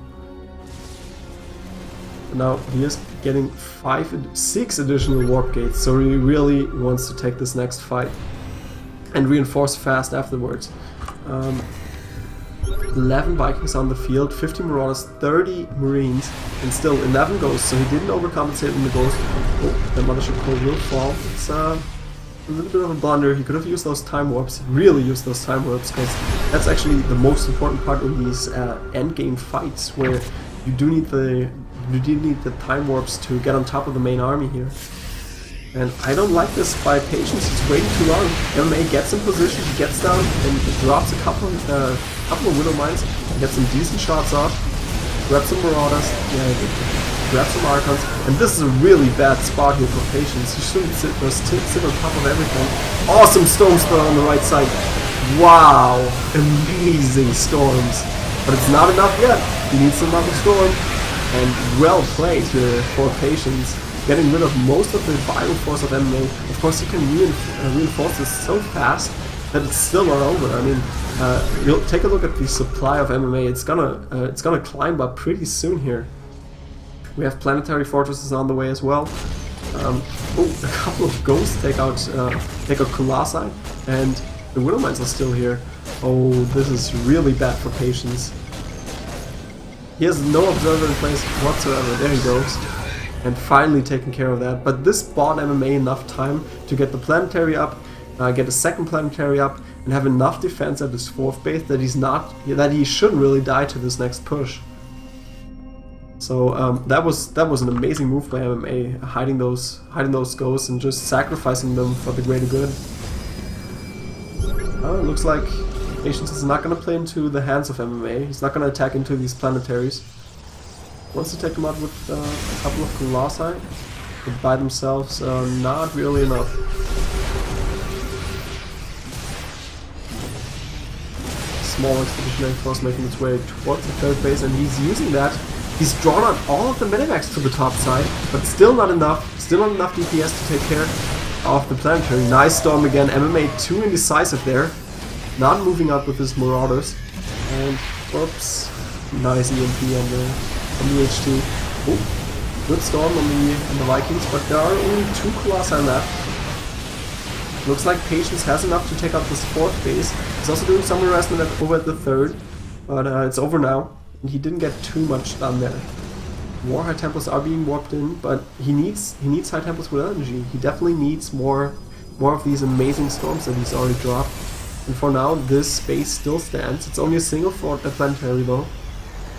Now he is getting 6 additional warp gates, so he really wants to take this next fight and reinforce fast afterwards. 11 Vikings on the field, 50 Marauders, 30 Marines, and still 11 Ghosts, so he didn't overcompensate in the Ghost. Oh, the Mothership Core will fall. It's a little bit of a blunder. He could have used those Time Warps, really used those Time Warps, because that's actually the most important part in these endgame fights, where you do need the Time Warps to get on top of the main army here. And I don't like this by Patience, it's waiting too long. MMA gets in position, he gets down, and drops a couple of Widow Mines, gets some decent shots off, grabs some Marauders, grabs some Archons, and this is a really bad spot here for Patience. He shouldn't sit on top of everything. Awesome Storm Spell on the right side. Wow, amazing storms. But it's not enough yet. He needs another storm, and well played here for Patience. Getting rid of most of the vital force of MMA. Of course, you can reinforce this so fast that it's still not over. I mean, you'll take a look at the supply of MMA. It's gonna climb up pretty soon here. We have planetary fortresses on the way as well. Oh, a couple of ghosts take out Colossi, and the Widow Mines are still here. Oh, this is really bad for Patience. He has no observer in place whatsoever. There he goes. And finally taking care of that. But this bought MMA enough time to get the planetary up, get a second planetary up, and have enough defense at his 4th base that he shouldn't really die to this next push. So that was an amazing move by MMA, hiding those ghosts and just sacrificing them for the greater good. It looks like Patience is not going to play into the hands of MMA. He's not going to attack into these planetaries. Wants to take them out with a couple of Colossi, but by themselves, not really enough. Small expeditionary force making its way towards the 3rd base, and he's using that. He's drawn on all of the medevacs to the top side, but still not enough. Still not enough DPS to take care of the planetary. Nice storm again. MMA too indecisive there. Not moving up with his Marauders. And oops, nice EMP on the HT. Oh, good storm on the Vikings, but there are only 2 Colossi left. Looks like Patience has enough to take out this 4th base. He's also doing some harassment over at the 3rd, but it's over now. And he didn't get too much done there. More High Templars are being warped in, but he needs High Templars with energy. He definitely needs more of these amazing storms that he's already dropped. And for now, this base still stands. It's only a single planetary though.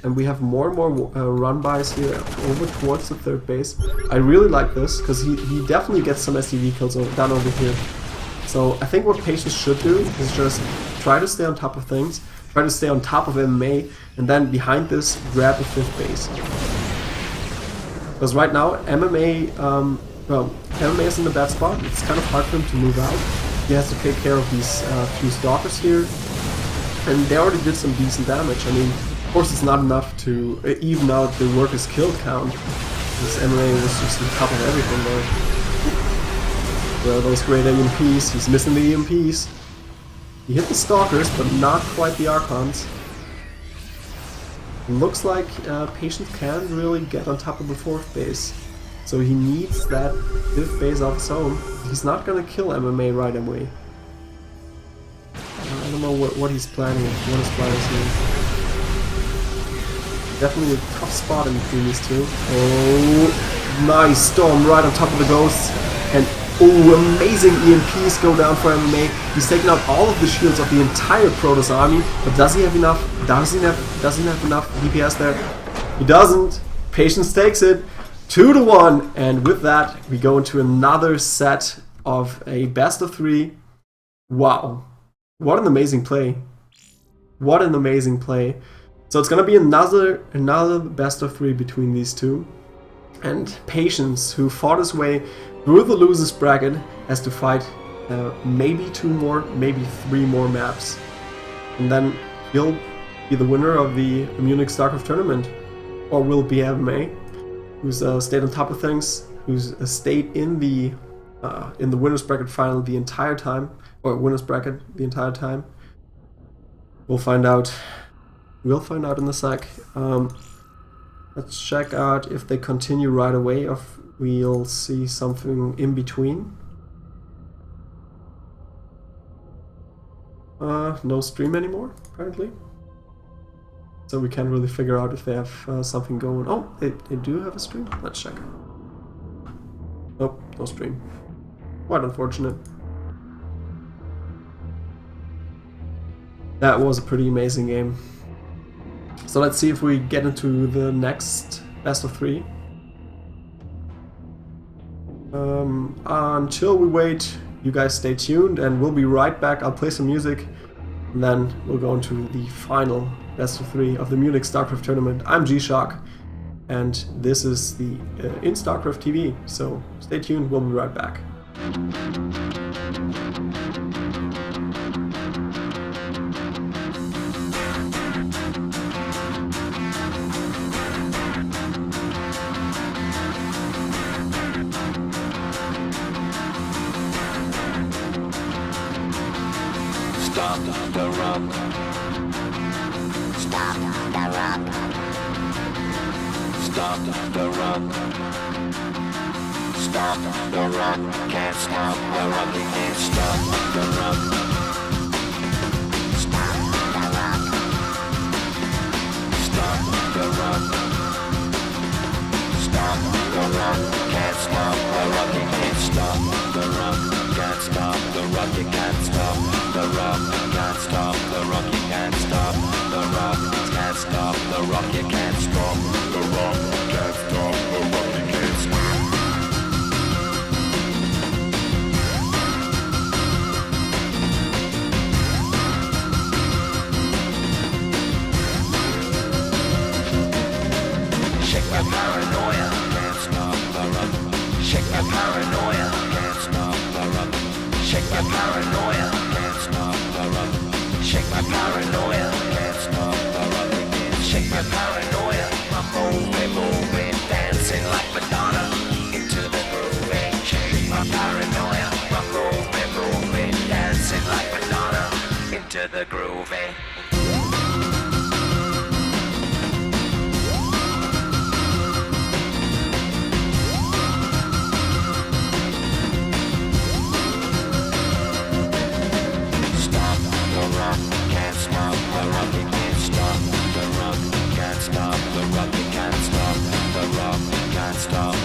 And we have more and more run-bys here over towards the 3rd base. I really like this, because he definitely gets some SCV kills done over here. So I think what Patience should do is just try to stay on top of things, try to stay on top of MMA, and then behind this, grab a 5th base. Because right now, MMA, well, MMA is in a bad spot. It's kind of hard for him to move out. He has to take care of these few stalkers here. And they already did some decent damage. I mean, of course it's not enough to even out the workers killed count. This MMA was just on top of everything there. Well, those great EMPs, he's missing the EMPs. He hit the stalkers, but not quite the Archons. Looks like Patience can't really get on top of the 4th base. So he needs that 5th base of his own. He's not gonna kill MMA right away. I don't know what he's planning, what his plan is here. Definitely a tough spot in between these two. Oh, nice storm right on top of the ghosts. And oh, amazing EMPs go down for MMA. He's taken out all of the shields of the entire Protoss army. But does he have enough? Doesn't have enough DPS there? He doesn't. Patience takes it. 2-1. And with that, we go into another set of a best of 3. Wow. What an amazing play. What an amazing play. So it's going to be another best of 3 between these two. And Patience, who fought his way through the losers bracket, has to fight maybe 2 more, maybe 3 more maps. And then he'll be the winner of the Munich StarCraft Tournament. Or will it be MMA, who's stayed on top of things, who's stayed in the winners bracket final the entire time, or winners bracket the entire time. We'll find out. We'll find out in a sec. Let's check out if they continue right away, or if we'll see something in between. No stream anymore, apparently. So we can't really figure out if they have something going. Oh, they do have a stream? Let's check. Nope, no stream. Quite unfortunate. That was a pretty amazing game. So let's see if we get into the next best of 3. Until we wait, you guys stay tuned and we'll be right back. I'll play some music and then we'll go into the final best of 3 of the Munich StarCraft Tournament. I'm G-Shock and this is the in StarCraft TV, so stay tuned, we'll be right back. Stop the run. Stop the run. Stop the run. Stop the run. Can't stop the run. You can't stop the run. Stop the run. Stop the run. Stop the run. Can't stop the run. You can't stop the run. Can't stop the run. You can't stop the run. Can't stop the run. You can't stop the run. Can't stop the run. You can't stop the run. Can't stop the run. You can't stop. Shake my paranoia. Can't stop the run. Shake my paranoia. Can't stop the run. Shake my paranoia. Can't stop the run. Shake my paranoia. Can't stop the run. Shake my paranoia. I'm moving, dancing like Madonna into the groove. Shake my paranoia. I'm moving, dancing like Madonna into the groove. Can't stop the rock, you can't stop the rock, can't stop the rock, you can't stop the rock, can't stop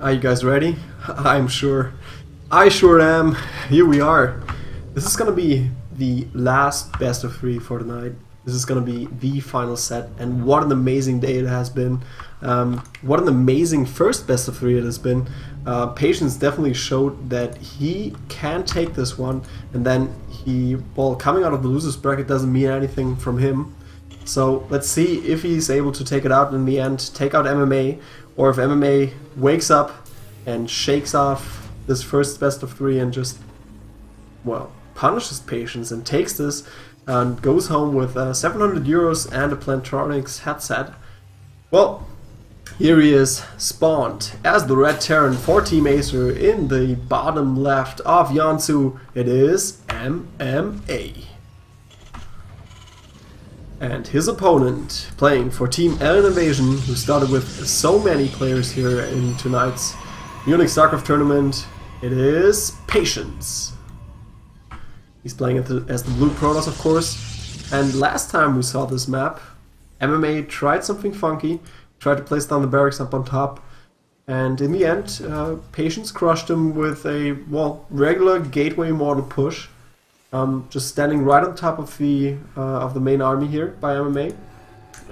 Are you guys ready? I'm sure. I sure am. Here we are. This is gonna be the last best of 3 for tonight. This is gonna be the final set, and what an amazing day it has been. What an amazing first best of 3 it has been. Patience definitely showed that he can take this one, and then well, coming out of the losers bracket doesn't mean anything from him. So let's see if he's able to take it out in the end, take out MMA, or if MMA wakes up and shakes off this first best of 3 and just, well, punishes Patience and takes this and goes home with 700 euros and a Plantronics headset. Well, here he is, spawned as the Red Terran for Team Acer in the bottom left of Yansu. It is MMA. And his opponent, playing for Team Alien Invasion, who started with so many players here in tonight's Munich StarCraft Tournament, it is Patience. He's playing as the Blue Protoss, of course. And last time we saw this map, MMA tried something funky, tried to place down the barracks up on top, and in the end, Patience crushed him with a, well, regular gateway mortar push. Just standing right on top of the main army here by MMA,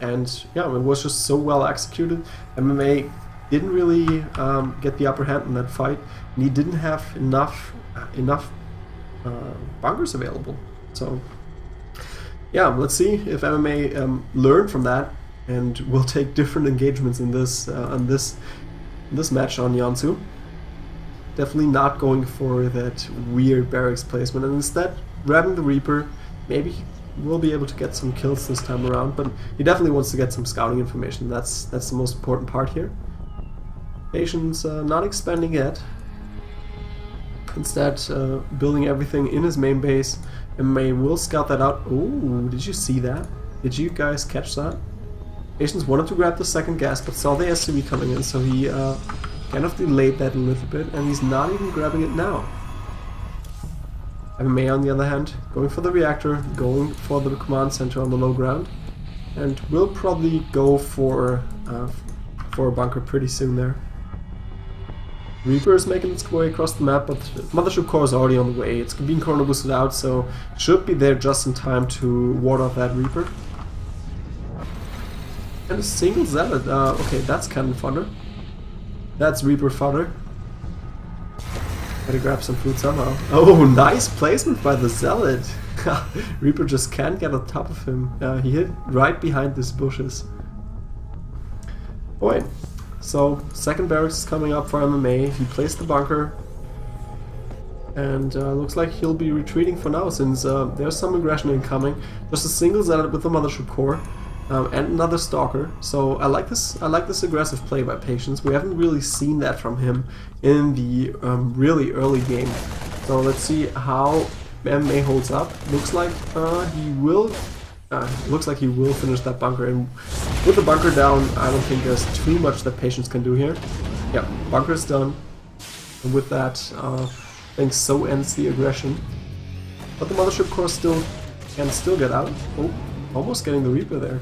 and yeah, it was just so well executed. MMA didn't really get the upper hand in that fight, and he didn't have enough bunkers available. So yeah, let's see if MMA learned from that and will take different engagements in this match on Yansu. Definitely not going for that weird barracks placement, and instead grabbing the Reaper. Maybe we'll be able to get some kills this time around, but he definitely wants to get some scouting information. That's the most important part here. Patience not expanding yet. Instead, building everything in his main base. MMA will scout that out. Oh, did you see that? Did you guys catch that? Patience wanted to grab the second gas, but saw the SCV coming in, so he kind of delayed that a little bit, and he's not even grabbing it now. MMA, on the other hand, going for the reactor, going for the command center on the low ground, and will probably go for a bunker pretty soon there. Reaper is making its way across the map, but Mothership Core is already on the way. It's being corner boosted out, so should be there just in time to ward off that Reaper. And a single Zealot. Okay, that's cannon fodder. That's Reaper fodder. Gotta grab some food somehow. Oh, nice placement by the Zealot. Reaper just can't get on top of him. He hit right behind these bushes. Oh wait. So, second barracks is coming up for MMA. He placed the bunker. And looks like he'll be retreating for now, since there's some aggression incoming. Just a single Zealot with the Mothership Core. And another Stalker. So I like this aggressive play by Patience. We haven't really seen that from him in the really early game. So let's see how MMA holds up. Looks like he will finish that bunker, and with the bunker down, I don't think there's too much that Patience can do here. Yeah, bunker is done. And with that, I think so ends the aggression. But the Mothership Core can still get out. Oh, almost getting the Reaper there.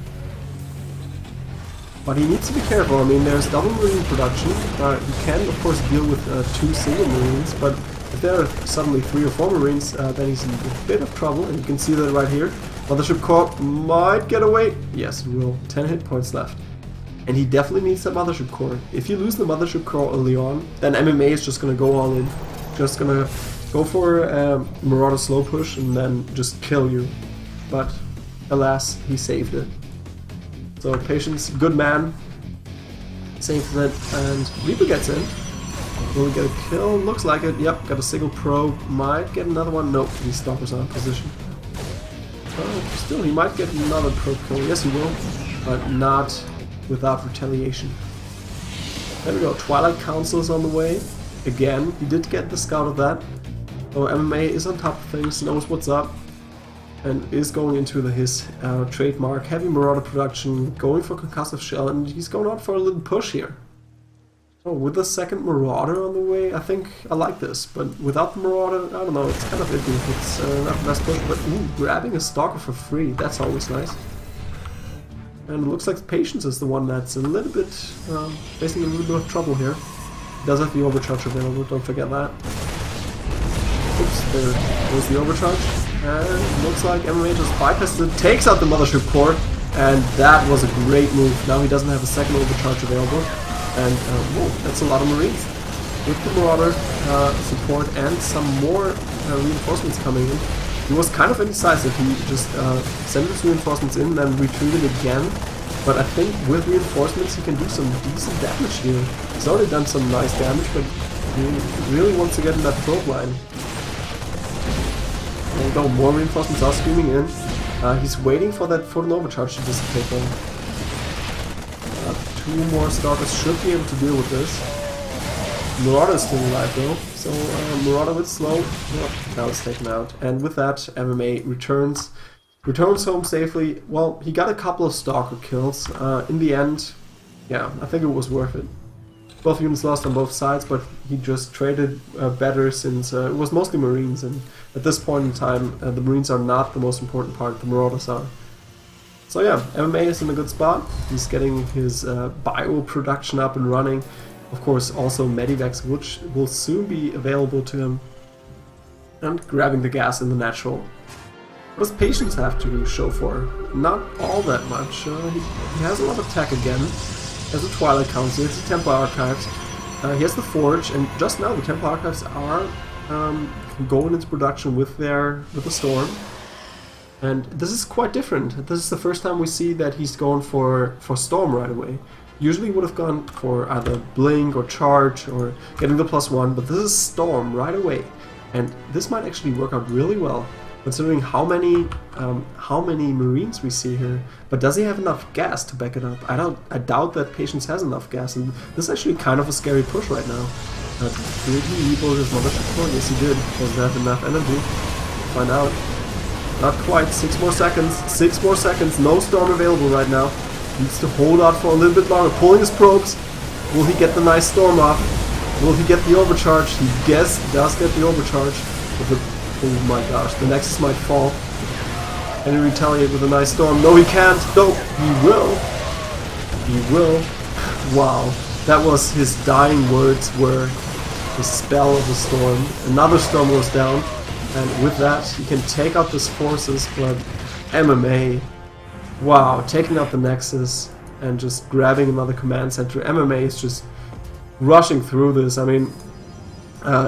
But he needs to be careful. I mean, there's double Marine production. He can, of course, deal with 2 single Marines, but if there are suddenly 3 or 4 Marines, then he's in a bit of trouble, and you can see that right here. Mothership Core might get away. Yes, it will. 10 hit points left. And he definitely needs that Mothership Core. If you lose the Mothership Core early on, then MMA is just going to go all in. Just going to go for a Marauder slow push and then just kill you. But alas, he saved it. So Patience, good man, saves it, and Reaper gets in. Will we get a kill? Looks like it. Yep, got a single probe. Might get another one. Nope, these Stalkers are in position. Oh, still, he might get another probe kill. Yes, he will, but not without retaliation. There we go. Twilight Council is on the way. Again, he did get the scout of that. So MMA is on top of things, knows what's up, and is going into his trademark heavy Marauder production, going for concussive shell, and he's going out for a little push here. Oh, with the second Marauder on the way, I think I like this, but without the Marauder, I don't know, it's kind of iffy. It's not the best push, but ooh, grabbing a Stalker for free, that's always nice. And it looks like Patience is the one that's a little bit facing a little bit of trouble here. He does have the overcharge available, don't forget that. Oops, there goes the overcharge. And looks like MMA just bypasses it, takes out the Mothership Core, and that was a great move. Now he doesn't have a second overcharge available. And, whoa, that's a lot of Marines. With the Marauder support and some more reinforcements coming in, he was kind of indecisive. He just sent his reinforcements in and then retreated again. But I think with reinforcements he can do some decent damage here. He's already done some nice damage, but he really wants to get in that probe line. There you go, more reinforcements are streaming in. He's waiting for that Photon Overcharge to dissipate though. 2 more Stalkers should be able to deal with this. Marauder is still alive though, so Marauder with slow. Yep, now it's taken out. And with that, MMA returns home safely. Well, he got a couple of Stalker kills. In the end, yeah, I think it was worth it. Both units lost on both sides, but he just traded better since it was mostly Marines, and at this point in time, the Marines are not the most important part, the Marauders are. So yeah, MMA is in a good spot. He's getting his bio production up and running. Of course, also Medivacs, which will soon be available to him. And grabbing the gas in the natural. What does Patience have to show for? Not all that much. He has a lot of tech again. He has a Twilight Council, he has the Templar Archives. He has the Forge, and just now the Templar Archives are going into production with the Storm. And this is quite different. This is the first time we see that he's going for Storm right away. Usually would have gone for either Blink or Charge or getting the +1, but this is Storm right away. And this might actually work out really well, considering how many Marines we see here. But does he have enough gas to back it up? I doubt that Patience has enough gas, and this is actually kind of a scary push right now. Did he rebuild his Mothership Core? Yes, he did. Does he have enough energy? We'll find out. Not quite. 6 more seconds. 6 more seconds. No Storm available right now. Needs to hold out for a little bit longer. Pulling his probes. Will he get the nice Storm off? Will he get the overcharge? He does get the overcharge. Oh my gosh, the Nexus might fall. Can he retaliate with a nice Storm? No, he can't. No, he will. He will. Wow. That was his dying words were the spell of the Storm. Another Storm goes down. And with that, he can take out this forces, but MMA, wow, taking out the Nexus and just grabbing another command center. MMA is just rushing through this. I mean,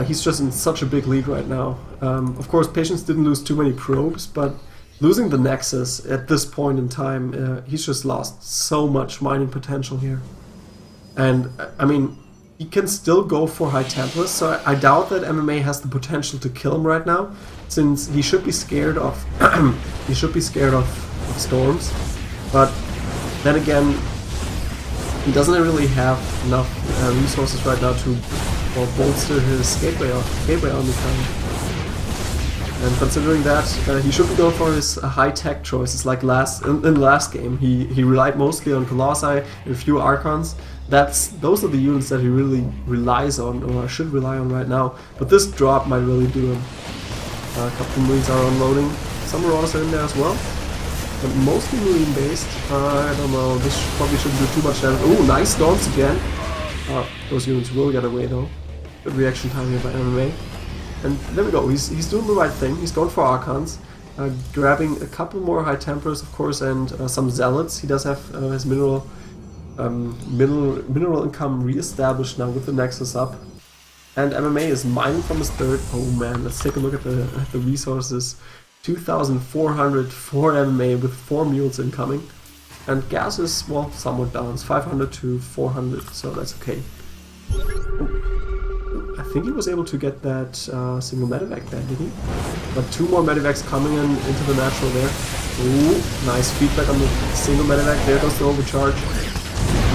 he's just in such a big lead right now. Of course, Patience didn't lose too many probes, but losing the Nexus at this point in time, he's just lost so much mining potential here. And, I mean, he can still go for High Templars, so I doubt that MMA has the potential to kill him right now, since he should be scared of Storms. But then again, he doesn't really have enough resources right now to bolster his gateway army count. And considering that, he should be going for his high-tech choices, like in the last game. He relied mostly on Colossi and a few Archons. Those are the units that he really relies on, or should rely on right now. But this drop might really do him. A couple of Marines are unloading. Some Marauders are in there as well. But mostly Marine-based. I don't know, this probably shouldn't do too much damage. Ooh, nice Storms again. Those units will get away though. Good reaction time here by MMA. And there we go, he's doing the right thing. He's going for Archons. Grabbing a couple more High Templars, of course, and some Zealots. He does have his mineral income re-established now with the Nexus up. And MMA is mining from his third. Oh man, let's take a look at the resources. 2,400 for MMA with 4 mules incoming. And gas is, well, somewhat balanced. 500 to 400, so that's okay. I think he was able to get that single medevac there, did he? But 2 more medevacs coming into the natural there. Ooh, nice feedback on the single medevac. There goes the overcharge.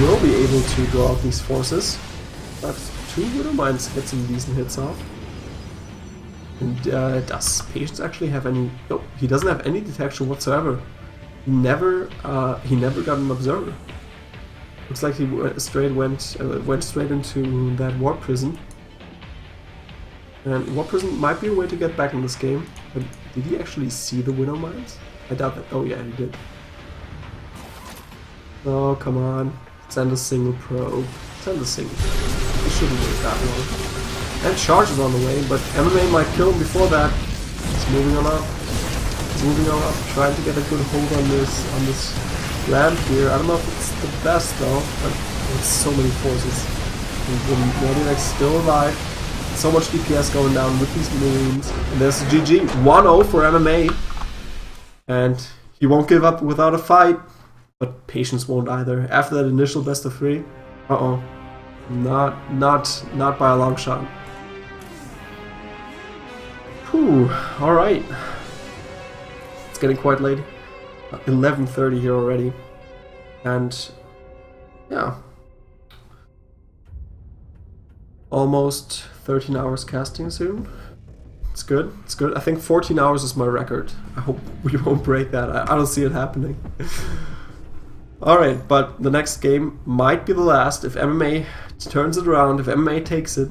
Will be able to draw out these forces, but 2 Widow Mines get some decent hits off. And does Patience actually have any? Nope, he doesn't have any detection whatsoever. He never got an observer. Looks like he went straight into that warp prison. And warp prison might be a way to get back in this game. But did he actually see the Widow Mines? I doubt that. Oh yeah, he did. Oh come on. Send a single probe. Send a single. He shouldn't wait that long. And charges on the way, but MMA might kill him before that. He's moving on up. He's moving on up, trying to get a good hold on this ramp here. I don't know if it's the best though, but there's so many forces. Relive's still alive. So much DPS going down with these Marines. And there's GG. 1-0 for MMA. And he won't give up without a fight. But Patience won't either. After that initial best of 3. Uh-oh. Not by a long shot. Whew. Alright. It's getting quite late. 11:30 here already. And yeah. Almost 13 hours casting soon. It's good. It's good. I think 14 hours is my record. I hope we won't break that. I don't see it happening. Alright, but the next game might be the last. If MMA turns it around, if MMA takes it,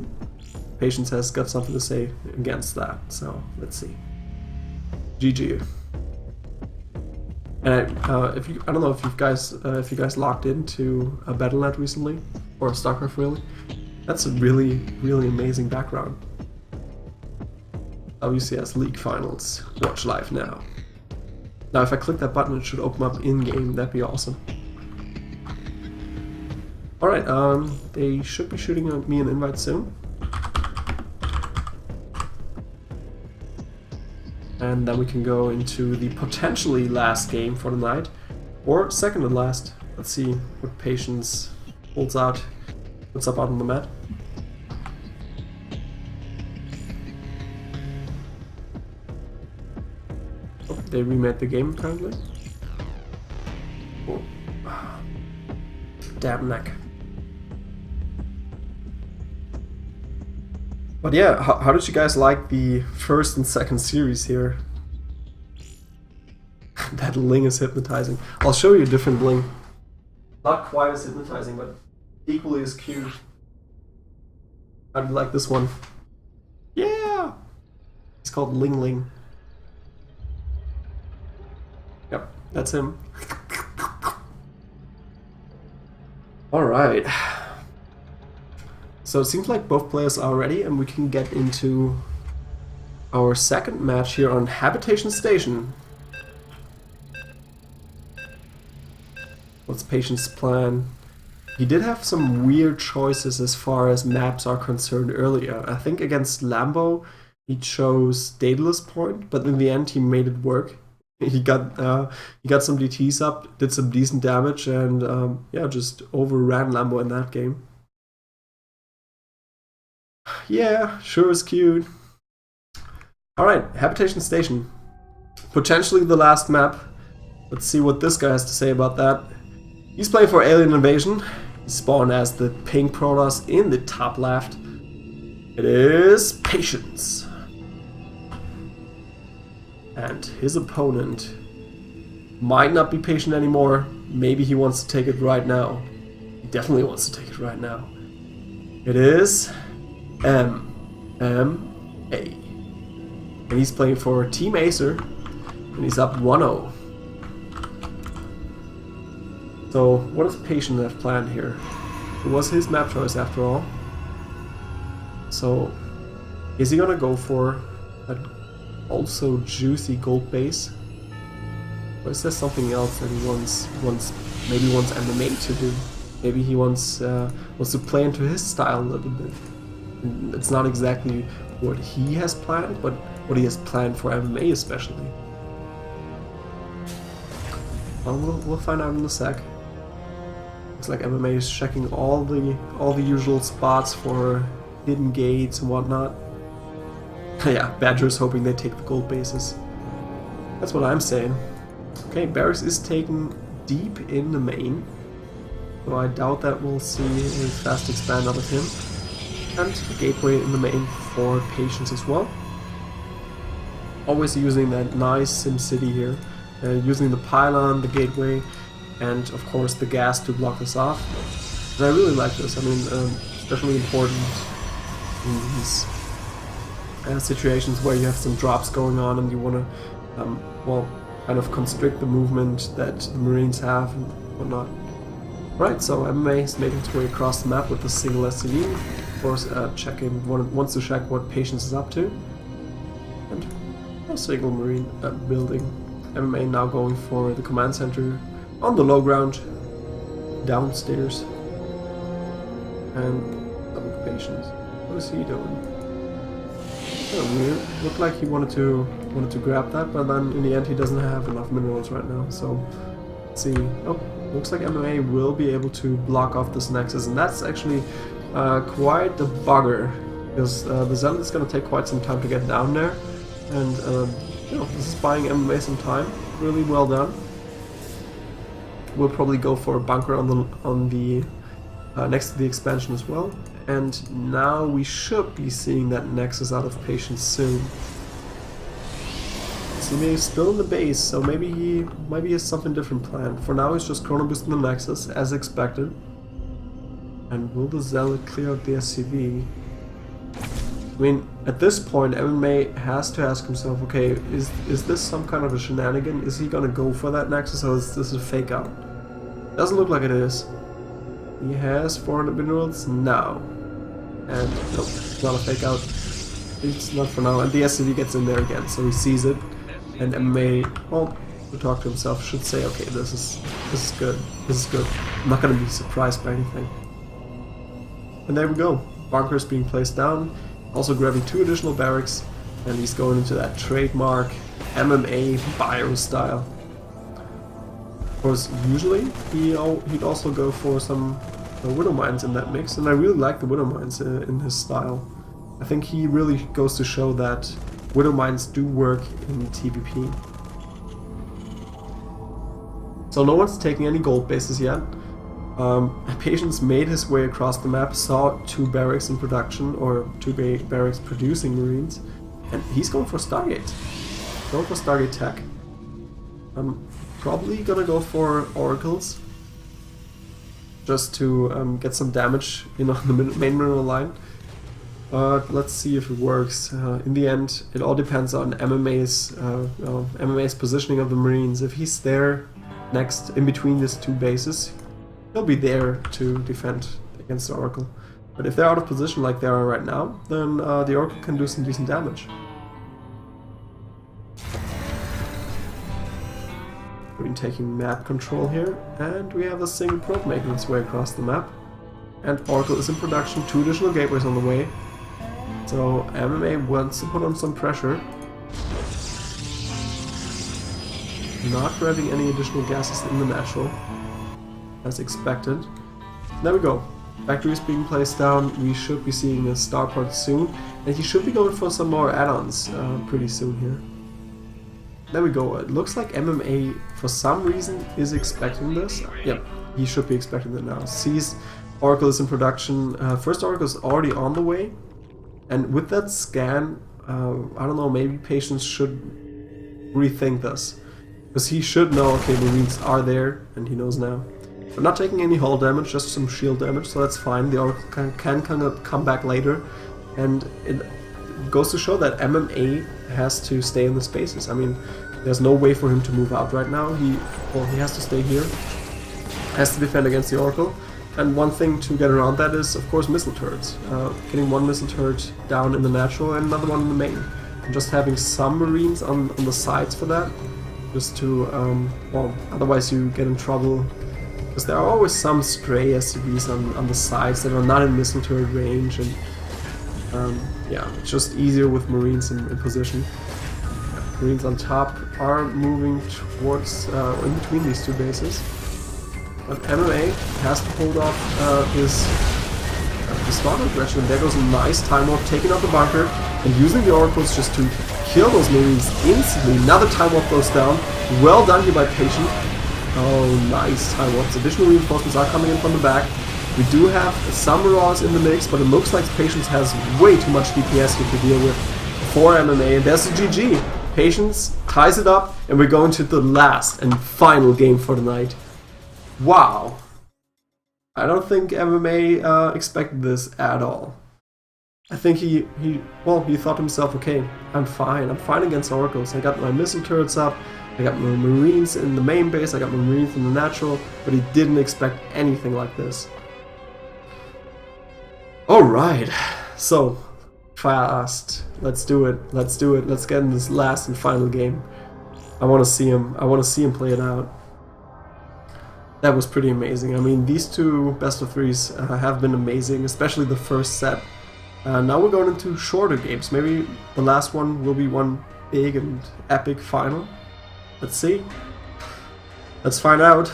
Patience has got something to say against that. So, let's see. GG. And I don't know if you guys logged into a Battle.net recently, or StarCraft really. That's a really, really amazing background. WCS League Finals. Watch live now. Now if I click that button it should open up in-game, that'd be awesome. Alright, they should be shooting me an invite soon. And then we can go into the potentially last game for the night. Or second and last. Let's see what Patience holds out. What's up out on the mat? Oh, they remade the game apparently. Oh. Damn neck. But yeah, how did you guys like the first and second series here? That Ling is hypnotizing. I'll show you a different Ling. Not quite as hypnotizing, but equally as cute. I'd like this one. Yeah! It's called Ling Ling. Yep, that's him. Alright. So it seems like both players are ready and we can get into our second match here on Habitation Station. What's Patience's plan? He did have some weird choices as far as maps are concerned earlier. I think against Lambo he chose Daedalus Point, but in the end he made it work. He got some DTs up, did some decent damage, and yeah, just overran Lambo in that game. Yeah, sure is cute. Alright, Habitation Station. Potentially the last map. Let's see what this guy has to say about that. He's playing for Alien Invasion. He spawned as the pink Protoss in the top left. It is Patience. And his opponent might not be patient anymore. Maybe he wants to take it right now. He definitely wants to take it right now. It is MMA. And he's playing for Team Acer. And he's up 1-0. So, what does Patient have planned here? It was his map choice after all. So, is he gonna go for that also juicy gold base? Or is there something else that he wants MMA to do? Maybe he wants to play into his style a little bit. And it's not exactly what he has planned, but what he has planned for MMA especially. Well, we'll find out in a sec. Looks like MMA is checking all the usual spots for hidden gates and whatnot. Yeah, Badger's hoping they take the gold bases. That's what I'm saying. Okay, Barracks is taken deep in the main. So I doubt that we'll see a fast expand out of him. And a gateway in the main for Patience as well. Always using that nice SimCity here. Using the pylon, the gateway, and of course the gas to block this off. And I really like this. I mean, it's definitely important in these situations where you have some drops going on and you want to, well, kind of constrict the movement that the Marines have and whatnot. Right, so MMA is making its way across the map with the single SCV. of course, wants to check what Patience is up to. And a single Marine building. MMA now going for the command center on the low ground, downstairs. And double Patience. What is he doing? Kind of weird. Looked like he wanted to grab that, but then in the end he doesn't have enough minerals right now. So let's see. Oh, looks like MMA will be able to block off this Nexus, and that's actually quite the bugger, because the Zealot is going to take quite some time to get down there, and you know, this is buying MMA some time. Really well done. We'll probably go for a bunker on the next to the expansion as well. And now we should be seeing that Nexus out of Patience soon. So he's still in the base, so maybe he has something different planned. For now he's just chrono boosting the Nexus, as expected. And will the Zealot clear out the SCV? I mean, at this point MMA has to ask himself, okay, is this some kind of a shenanigan? Is he gonna go for that Nexus, or is this a fake out? Doesn't look like it is. He has 400 minerals now. And nope, it's not a fake out. It's not for now. And the SCV gets in there again, so he sees it. And MMA, well, to talk to himself, should say, okay, this is good. This is good. I'm not gonna be surprised by anything. And there we go. Bunker is being placed down. Also grabbing 2 additional barracks. And he's going into that trademark MMA bio style. Of course, usually he'd also go for some Widow Mines in that mix, and I really like the Widow Mines in his style. I think he really goes to show that Widow Mines do work in TVP. So no one's taking any gold bases yet. Patience made his way across the map, saw 2 barracks in production, or 2 barracks producing Marines, and he's going for Stargate. Going for Stargate tech. I'm probably gonna go for Oracles, just to get some damage, you know, on the main mineral line. But let's see if it works. In the end, it all depends on MMA's positioning of the Marines. If he's there next, in between these 2 bases, he'll be there to defend against the Oracle. But if they're out of position like they are right now, then the Oracle can do some decent damage. We're taking map control here, and we have a single probe making its way across the map. And Oracle is in production, 2 additional gateways on the way. So MMA wants to put on some pressure. Not grabbing any additional gases in the natural, as expected. There we go. Factory is being placed down. We should be seeing a starport soon, and he should be going for some more add-ons pretty soon here. There we go. It looks like MMA, for some reason, is expecting this. Yep, he should be expecting it now. Sees Oracle is in production. First Oracle is already on the way. And with that scan, I don't know, maybe Patience should rethink this. Because he should know, okay, Marines are there, and he knows now. We're not taking any hull damage, just some shield damage, so that's fine. The Oracle can come back later. And it goes to show that MMA has to stay in the spaces. I mean, there's no way for him to move out right now. He has to stay here. Has to defend against the Oracle. And one thing to get around that is, of course, missile turrets. Getting 1 missile turret down in the natural and another one in the main. And just having some Marines on the sides for that. Just to, well, otherwise you get in trouble. Because there are always some stray SCVs on the sides that are not in missile turret range. And yeah, it's just easier with Marines in position. Marines on top are moving towards, in between these 2 bases. But MMA has to hold off his starter aggression. There goes a nice time warp, taking out the bunker and using the Oracles just to kill those Marines instantly. Another time warp goes down. Well done here by Patient. Oh, nice time warps. Additional reinforcements are coming in from the back. We do have some Marauders in the mix, but it looks like Patience has way too much DPS here to deal with for MMA. And there's the GG. Patience ties it up, and we're going to the last and final game for the night. Wow. I don't think MMA expected this at all. I think he thought to himself, okay, I'm fine against Oracles. I got my missile turrets up, I got my Marines in the main base, I got my Marines in the natural, but he didn't expect anything like this. Alright, so fast. Let's do it. Let's do it. Let's get in this last and final game. I want to see him. I want to see him play it out. That was pretty amazing. I mean, these two best of threes have been amazing, especially the first set. Now we're going into shorter games. Maybe the last one will be one big and epic final. Let's see. Let's find out.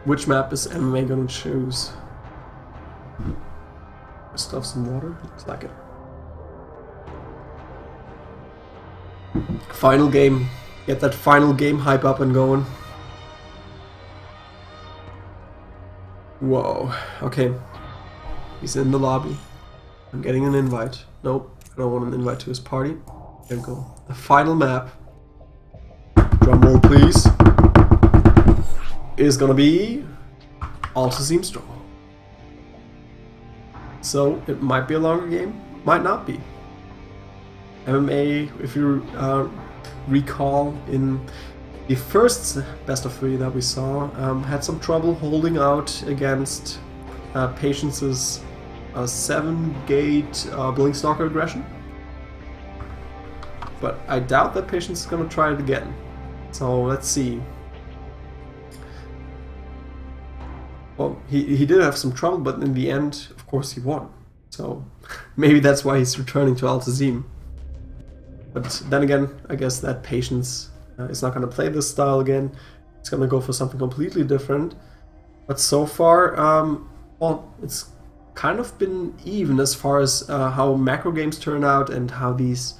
Which map is MMA gonna choose? Stuff some water. Looks like it. Final game. Get that final game hype up and going. Whoa. Okay. He's in the lobby. I'm getting an invite. Nope. I don't want an invite to his party. There we go. The final map. Drum roll, please. Is gonna be Altazim Straw. So it might be a longer game, might not be. MMA, if you recall, in the first best of three that we saw, had some trouble holding out against Patience's 7-gate Blink Stalker aggression. But I doubt that Patience is gonna try it again. So let's see. Well, he did have some trouble, but in the end, of course, he won. So maybe that's why he's returning to Altazim. But then again, I guess that Patience is not going to play this style again. He's going to go for something completely different. But so far, well, it's kind of been even as far as how macro games turn out and how these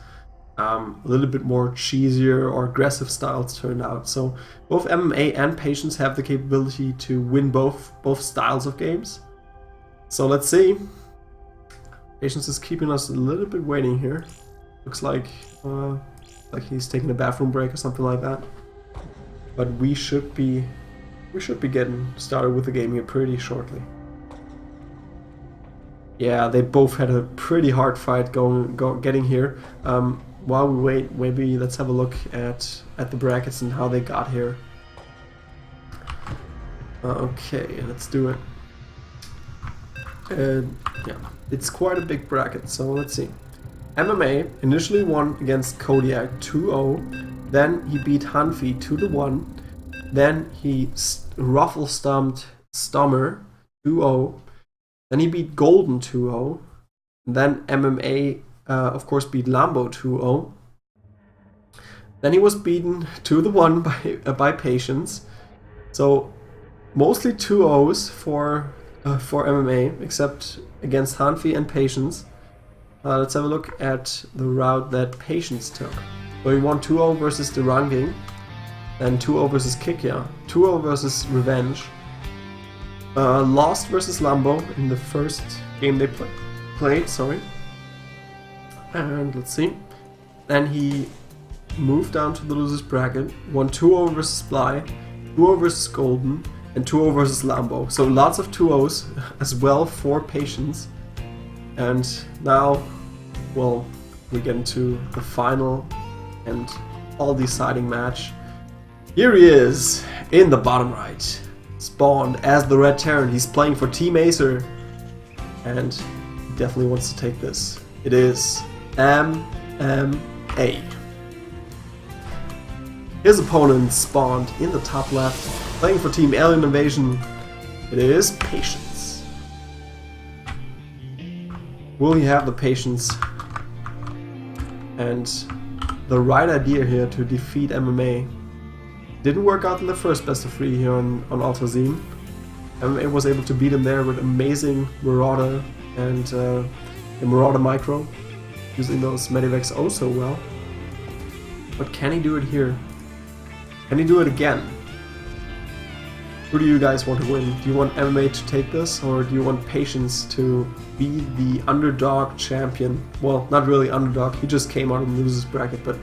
a little bit more cheesier or aggressive styles turned out. So both MMA and Patience have the capability to win both styles of games. So let's see. Patience is keeping us a little bit waiting here. Looks like he's taking a bathroom break or something like that. But we should be getting started with the game here pretty shortly. Yeah, they both had a pretty hard fight getting here. While we wait, maybe let's have a look at the brackets and how they got here. Okay, let's do it. Yeah, it's quite a big bracket, so let's see. MMA initially won against Kodiak 2-0, then he beat Hanfi 2-1, then he ruffle stomped Stommer 2-0, then he beat Golden 2-0, then MMA of course beat Lambo 2-0. Then he was beaten 2-1 by Patience. So mostly 2-0s for MMA, except against Hanfi and Patience. Let's have a look at the route that Patience took. So he won 2-0 versus Deranging, then 2-0 versus Kikya, 2-0 versus Revenge, lost versus Lambo in the first game they played. Sorry. And let's see. Then he moved down to the losers bracket, won 2-0 versus Bly, 2-0 versus Golden, and 2-0 versus Lambo. So lots of 2-0s as well for Patience. And now, well, we get into the final and all-deciding match. Here he is, in the bottom right, spawned as the Red Terran. He's playing for Team Acer, and he definitely wants to take this. It is MMA. His opponent spawned in the top left, playing for Team Alien Invasion. It is Patience. Will he have the patience and the right idea here to defeat MMA? Didn't work out in the first best of three here on Altazim. MMA was able to beat him there with amazing Marauder and the Marauder Micro, using those Medivacs oh so well. But can he do it here? Can he do it again? Who do you guys want to win? Do you want MMA to take this, or do you want Patience to be the underdog champion? Well, not really underdog, he just came out of the losers bracket, but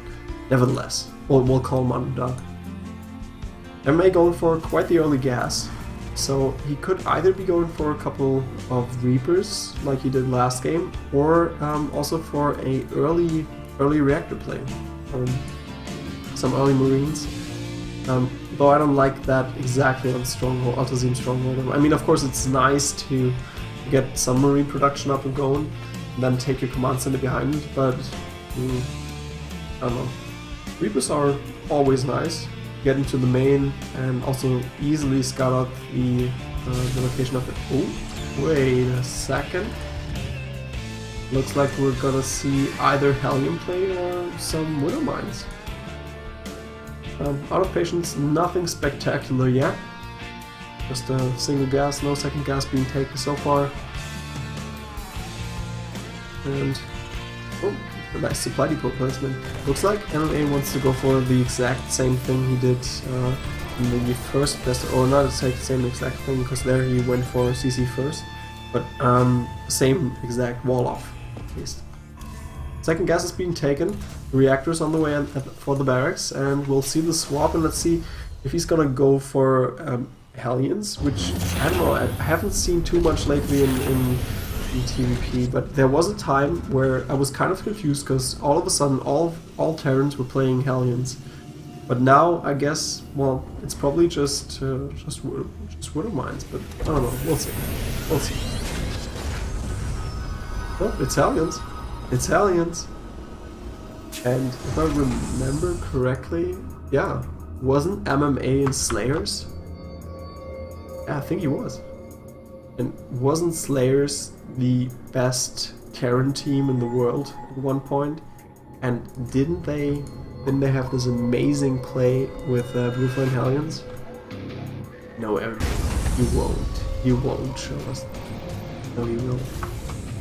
nevertheless, we'll call him underdog. MMA going for quite the early gas, so he could either be going for a couple of Reapers, like he did last game, or also for a early reactor play, some early Marines. Though I don't like that exactly on Stronghold, Altazim Stronghold. I mean, of course, it's nice to get some marine production up and going, and then take your command center behind it, but I don't know. Reapers are always nice. Get into the main and also easily scout out the location of it. Oh, wait a second. Looks like we're gonna see either Hellion play or some Widow Mines. Out of patience, nothing spectacular yet. Just a single gas, no second gas being taken so far. And oh, a nice supply depot placement. Looks like MMA wants to go for the exact same thing he did in the first best, or not the same exact thing, because there he went for CC first, but same exact wall off at least. Second gas is being taken, the reactor's on the way for the barracks, and we'll see the swap, and let's see if he's gonna go for Hellions, which I don't know, I haven't seen too much lately in TVP, but there was a time where I was kind of confused because all of a sudden all Terrans were playing Hellions, but now I guess, well, it's probably just Widow Mines, but I don't know, we'll see. Oh, it's Hellions. It's Hellions. And if I remember correctly, yeah, wasn't MMA in Slayers? Yeah, I think he was. And wasn't Slayers the best Terran team in the world at one point? And didn't they have this amazing play with Blue Flame Hellions? No, Eric, you won't show us. No, you will.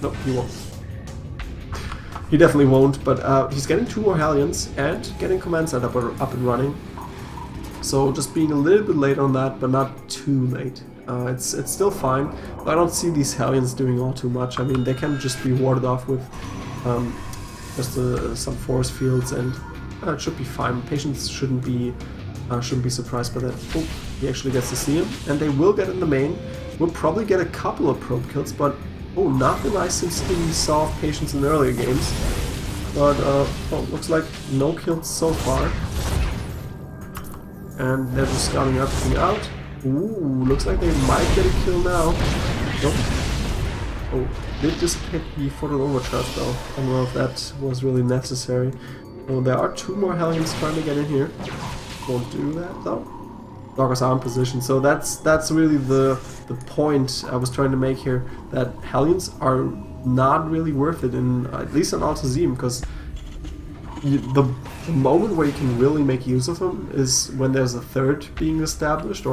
No, he won't. He definitely won't, but he's getting 2 more Hellions and getting command set up and running. So just being a little bit late on that, but not too late. It's still fine. I don't see these Hellions doing all too much. I mean, they can just be warded off with just some force fields, and it should be fine. Patients shouldn't be surprised by that. Oh, he actually gets to see him, and they will get in the main. We'll probably get a couple of probe kills, but oh, not the nicest thing we saw of Patience in earlier games. But oh, looks like no kills so far. And they're just scouting everything out. Ooh, looks like they might get a kill now. Nope. Oh, did dissipate the photon overcharge though. I don't know if that was really necessary. Oh, there are 2 more Hellions trying to get in here. Won't do that though. Doggers are in position, so that's really the point I was trying to make here. That Hellions are not really worth it, in at least on Alta Zim, because the moment where you can really make use of them is when there's a third being established,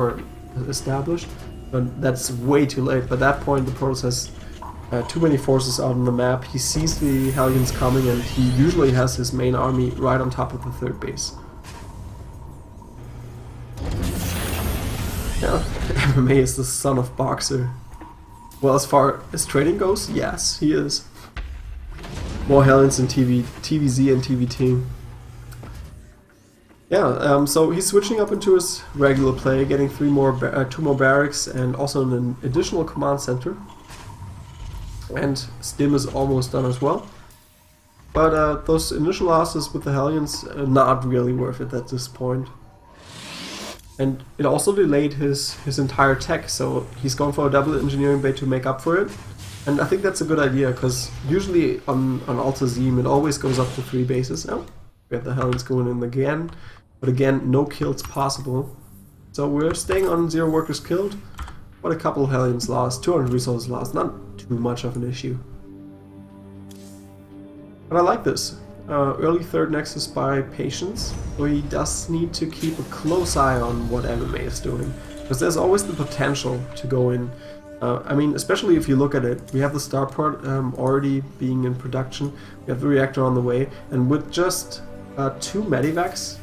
but that's way too late. By that point, the Protoss has too many forces out on the map. He sees the Hellions coming, and he usually has his main army right on top of the third base. Yeah, MMA is the son of Boxer. Well, as far as trading goes, yes, he is. More Hellions in TVZ and TVT. Yeah, so he's switching up into his regular play, getting 2 more barracks and also an additional command center. And Stim is almost done as well. But those initial losses with the Hellions are not really worth it at this point. And it also delayed his entire tech, so he's going for a double engineering bay to make up for it. And I think that's a good idea, because usually on Alta Zim it always goes up to 3 bases. Oh, we have the Hellions going in again. But again, no kills possible. So we're staying on 0 workers killed, but a couple of Hellions lost, 200 resources lost, not too much of an issue. But I like this. Early third nexus by Patience, so he does need to keep a close eye on what MMA is doing, because there's always the potential to go in. I mean, especially if you look at it, we have the starport already being in production, we have the reactor on the way, and with just 2 medivacs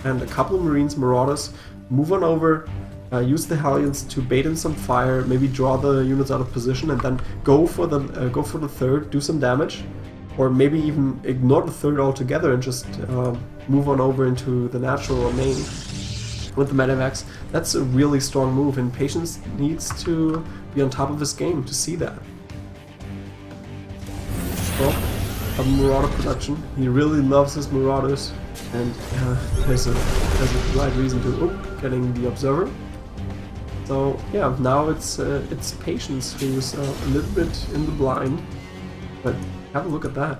and a couple of Marines, Marauders, move on over, use the Hellions to bait in some fire, maybe draw the units out of position, and then go for the third, do some damage. Or maybe even ignore the third altogether and just move on over into the natural or main with the medivacs. That's a really strong move, and Patience needs to be on top of his game to see that. Well, a Marauder production. He really loves his Marauders, and there's a right reason to getting the Observer. So yeah, now it's Patience who's a little bit in the blind, but have a look at that.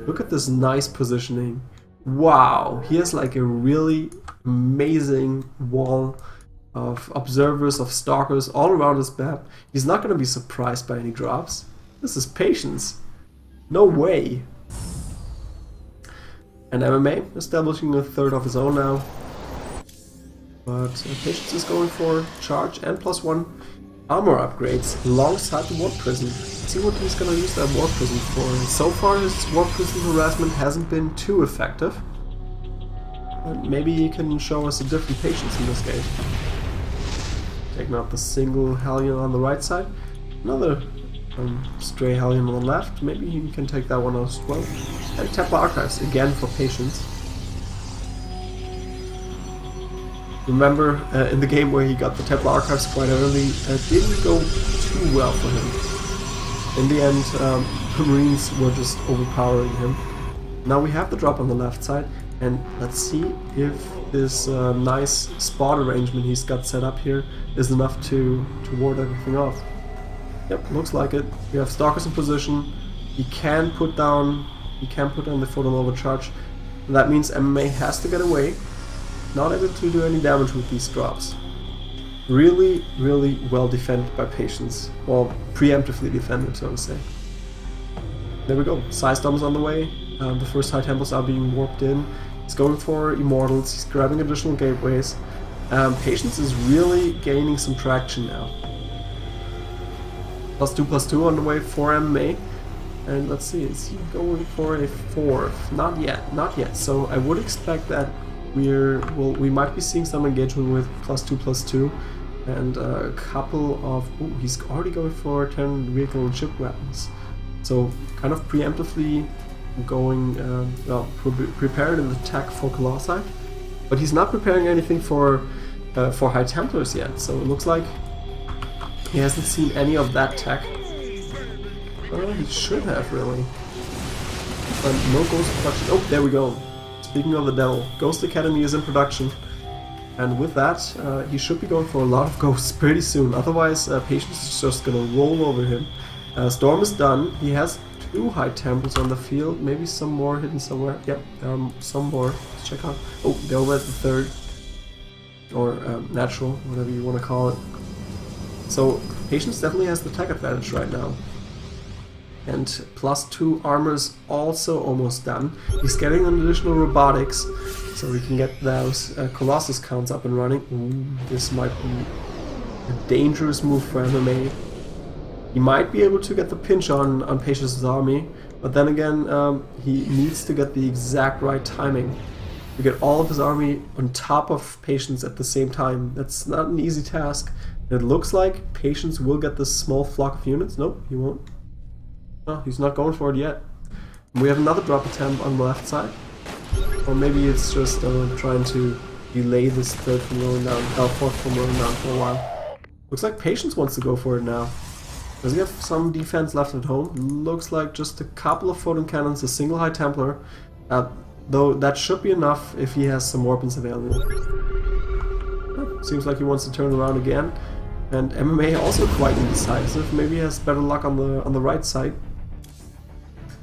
Look at this nice positioning. Wow, he has like a really amazing wall of observers, of stalkers all around his map. He's not going to be surprised by any drops. This is Patience. No way. And MMA establishing a third of his own now. But Patience is going for charge and +1 armor upgrades alongside the Warp Prison. Let's see what he's going to use that Warp Prison for. So far his Warp Prison harassment hasn't been too effective. But maybe he can show us a different Patience in this game. Taking out the single Hellion on the right side. Another stray Hellion on the left. Maybe he can take that one out as well. And Templar Archives again for Patience. Remember, in the game where he got the Templar Archives quite early, it didn't go too well for him. In the end, the Marines were just overpowering him. Now we have the drop on the left side, and let's see if this nice spot arrangement he's got set up here is enough to ward everything off. Yep, looks like it. We have Stalkers in position. He can put down the photon overcharge. And that means MMA has to get away. Not able to do any damage with these drops. Really, really well defended by Patience. Well, preemptively defended, so to say. There we go. Size Storm is on the way. The first High Temples are being warped in. He's going for Immortals. He's grabbing additional gateways. Patience is really gaining some traction now. +2/+2 on the way for MMA. And let's see, is he going for a 4th? Not yet, not yet. So I would expect that we might be seeing some engagement with +2/+2 and a couple of... Ooh, he's already going for 10 vehicle and ship weapons. So kind of preemptively going, prepared an attack for Colossi. But he's not preparing anything for High Templars yet. So it looks like he hasn't seen any of that tech. He should have, really. But no Ghost production. Oh, there we go. Speaking of the devil, Ghost Academy is in production. And with that, he should be going for a lot of ghosts pretty soon. Otherwise, Patience is just gonna roll over him. Storm is done. He has 2 High Temples on the field. Maybe some more hidden somewhere. Yep, some more. Let's check out. Oh, they're over at the 3rd. Or natural, whatever you want to call it. So Patience definitely has the tech advantage right now. And +2 armor's also almost done. He's getting an additional robotics, so we can get those Colossus counts up and running. Ooh, this might be a dangerous move for MMA. He might be able to get the pinch on Patience's army, but then again, he needs to get the exact right timing to get all of his army on top of Patience at the same time. That's not an easy task. It looks like Patience will get this small flock of units. Nope, he won't. Oh, he's not going for it yet. We have another drop attempt on the left side. Or maybe it's just trying to delay this 3rd from rolling down, 4th from rolling down for a while. Looks like Patience wants to go for it now. Does he have some defense left at home? Looks like just a couple of photon cannons, a single High Templar. Though that should be enough if he has some weapons available. Seems like he wants to turn around again. And MMA also quite indecisive. Maybe he has better luck on the right side.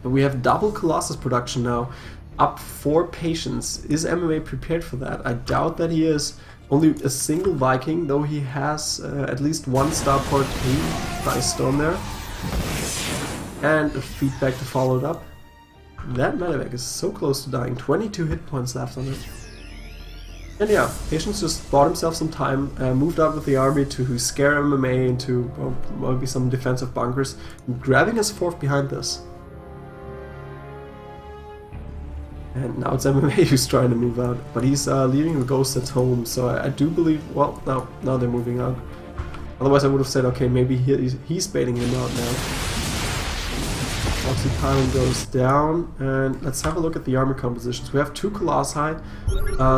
But we have double Colossus production now, up for Patience. Is MMA prepared for that? I doubt that he is. Only a single Viking, though he has at least 1 starport. Nice Storm there. And a feedback to follow it up. That medevac is so close to dying. 22 hit points left on it. And yeah, Patience just bought himself some time, moved out with the army to scare MMA into maybe some defensive bunkers, and grabbing his 4th behind this. And now it's MMA who's trying to move out, but he's leaving the ghosts at home, so I do believe, well, now they're moving out. Otherwise I would have said, okay, maybe he's baiting him out now. Oxy Pylon goes down, and let's have a look at the armor compositions. We have 2 Colossi,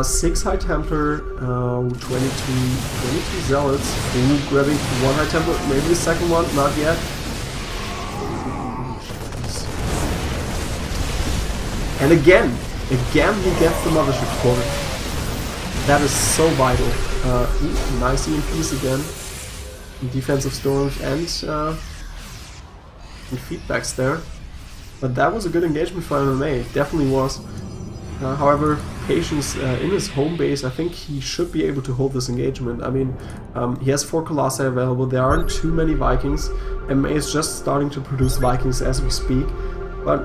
6 High Templar, 22 Zealots. Ooh, grabbing 1 High Templar, maybe the second one, not yet. And again he gets the Mothership Quarter. That is so vital. Nice EMPs again. Defensive storms and feedbacks there. But that was a good engagement for MMA, it definitely was. However, Patience in his home base, I think he should be able to hold this engagement. I mean, he has 4 Colossi available, there aren't too many Vikings. MMA is just starting to produce Vikings as we speak. But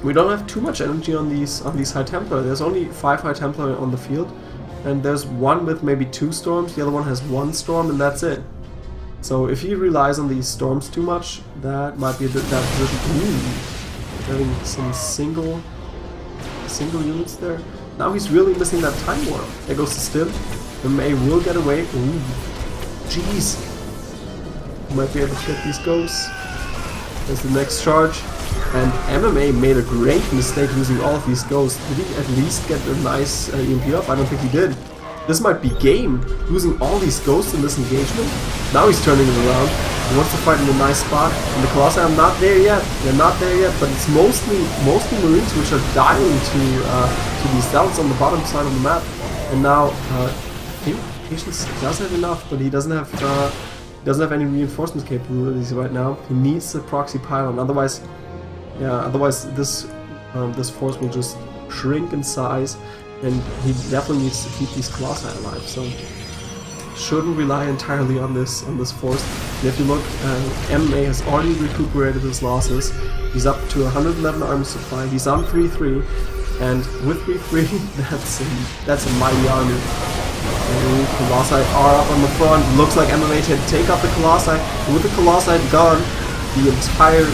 we don't have too much energy on these High Templar. There's only 5 High Templar on the field. And there's one with maybe 2 storms, the other one has 1 storm, and that's it. So if he relies on these storms too much, that might be a bit bad position. Ooh, having some single units there. Now he's really missing that time warp. There goes the stim. MMA will get away. Ooh, jeez. Might be able to get these ghosts. There's the next charge. And MMA made a great mistake using all of these ghosts. Did he at least get a nice EMP up? I don't think he did. This might be game, losing all these ghosts in this engagement. Now he's turning it around. He wants to fight in a nice spot. And the Colossi are not there yet. They're not there yet, but it's mostly Marines which are dying to these doubts on the bottom side of the map. And now I think Patience does have enough, but he doesn't have any reinforcement capabilities right now. He needs a proxy pylon, otherwise this force will just shrink in size. And he definitely needs to keep these Colossi alive, so shouldn't rely entirely on this force. And if you look, MMA has already recuperated his losses. He's up to 111 army supply. He's on 3-3, and with 3-3, that's a mighty army. And Colossi are up on the front. Looks like MMA can take out the Colossi. And with the Colossi gone, the entire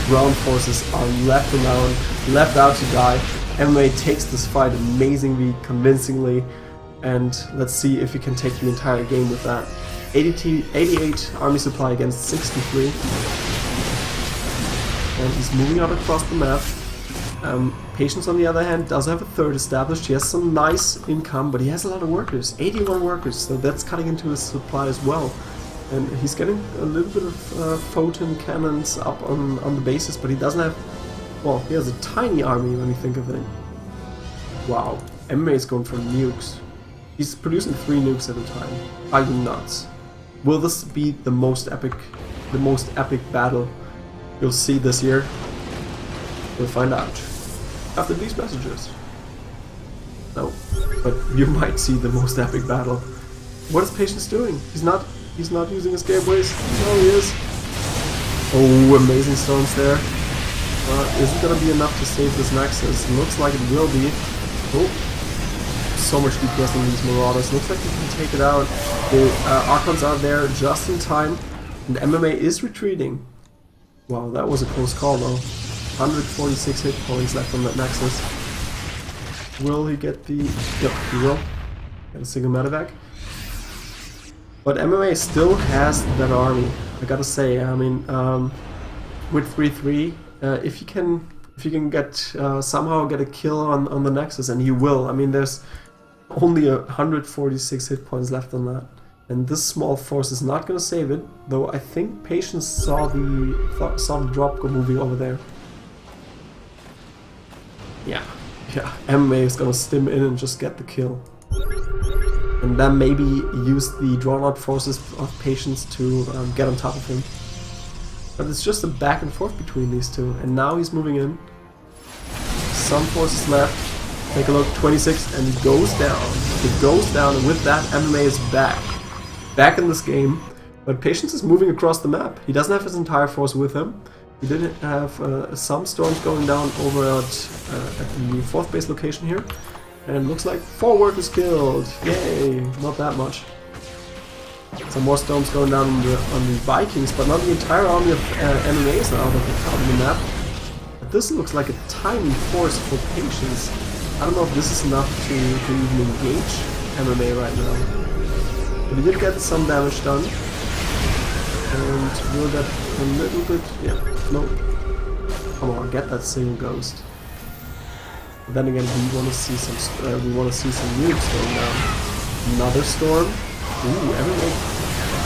ground forces are left out to die. MMA takes this fight amazingly, convincingly, and let's see if he can take the entire game with that. 88 army supply against 63, and he's moving out across the map. Patience, on the other hand, does have a 3rd established. He has some nice income, but he has a lot of workers, 81 workers, so that's cutting into his supply as well. And he's getting a little bit of photon cannons up on the bases, but he doesn't have... Well, he has a tiny army when you think of it. Wow, MMA is going for nukes. He's producing 3 nukes at a time. Are you nuts? Will this be the most epic battle you'll see this year? We'll find out after these messages. No, but you might see the most epic battle. What is Patience doing? He's not using his gateways. No, he is. Oh, amazing storms there. Is it gonna be enough to save this Nexus? Looks like it will be. Oh, so much DPS on these Marauders. Looks like he can take it out. The Archons are there just in time, and MMA is retreating. Wow, that was a close call though. 146 hit points left on that Nexus. Will he get the... Yep, he will. Get a single medevac. But MMA still has that army, I gotta say. I mean, with 3-3, if you can get somehow get a kill on the Nexus, and you will. I mean, there's only 146 hit points left on that, and this small force is not gonna save it. Though I think Patience saw the drop go moving over there. Yeah, MMA is gonna stim in and just get the kill, and then maybe use the drawn-out forces of Patience to get on top of him. But it's just a back and forth between these two, and now he's moving in. Some forces left. Take a look, 26, and it goes down. It goes down, and with that, MMA is back in this game. But Patience is moving across the map. He doesn't have his entire force with him. He did have some storms going down over at the 4th base location here, and it looks like 4 workers killed. Yay! Not that much. Some more storms going down on the Vikings, but not the entire army of MMA is out of the map. But this looks like a tiny force for Patience. I don't know if this is enough to even engage MMA right now. But he did get some damage done. And we'll get a little bit... yeah, no. Come on, get that single ghost. But then again, we want to see some nukes going down. Another storm. Ooh, MMA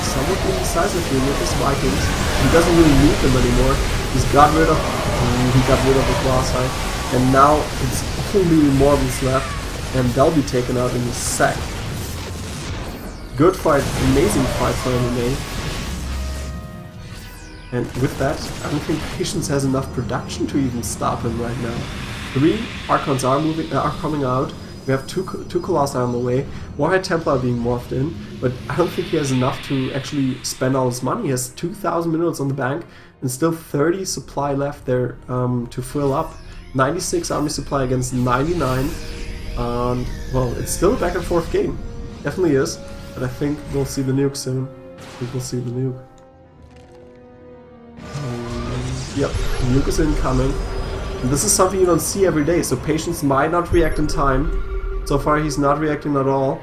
somewhat indecisive here with his Vikings. He doesn't really need them anymore. He got rid of the Colossi, and now it's only Immortals left, and they'll be taken out in a sec. Good fight, amazing fight for MMA. And with that, I don't think Patience has enough production to even stop him right now. 3 Archons are coming out. We have two Colossi on the way. Warhead Templar being morphed in, but I don't think he has enough to actually spend all his money. He has 2,000 minerals on the bank and still 30 supply left there to fill up. 96 army supply against 99. And well, it's still a back and forth game. Definitely is. But I think we'll see the nuke soon. I think we'll see the nuke. Yep, nuke is incoming. And this is something you don't see every day, so Patience might not react in time. So far he's not reacting at all.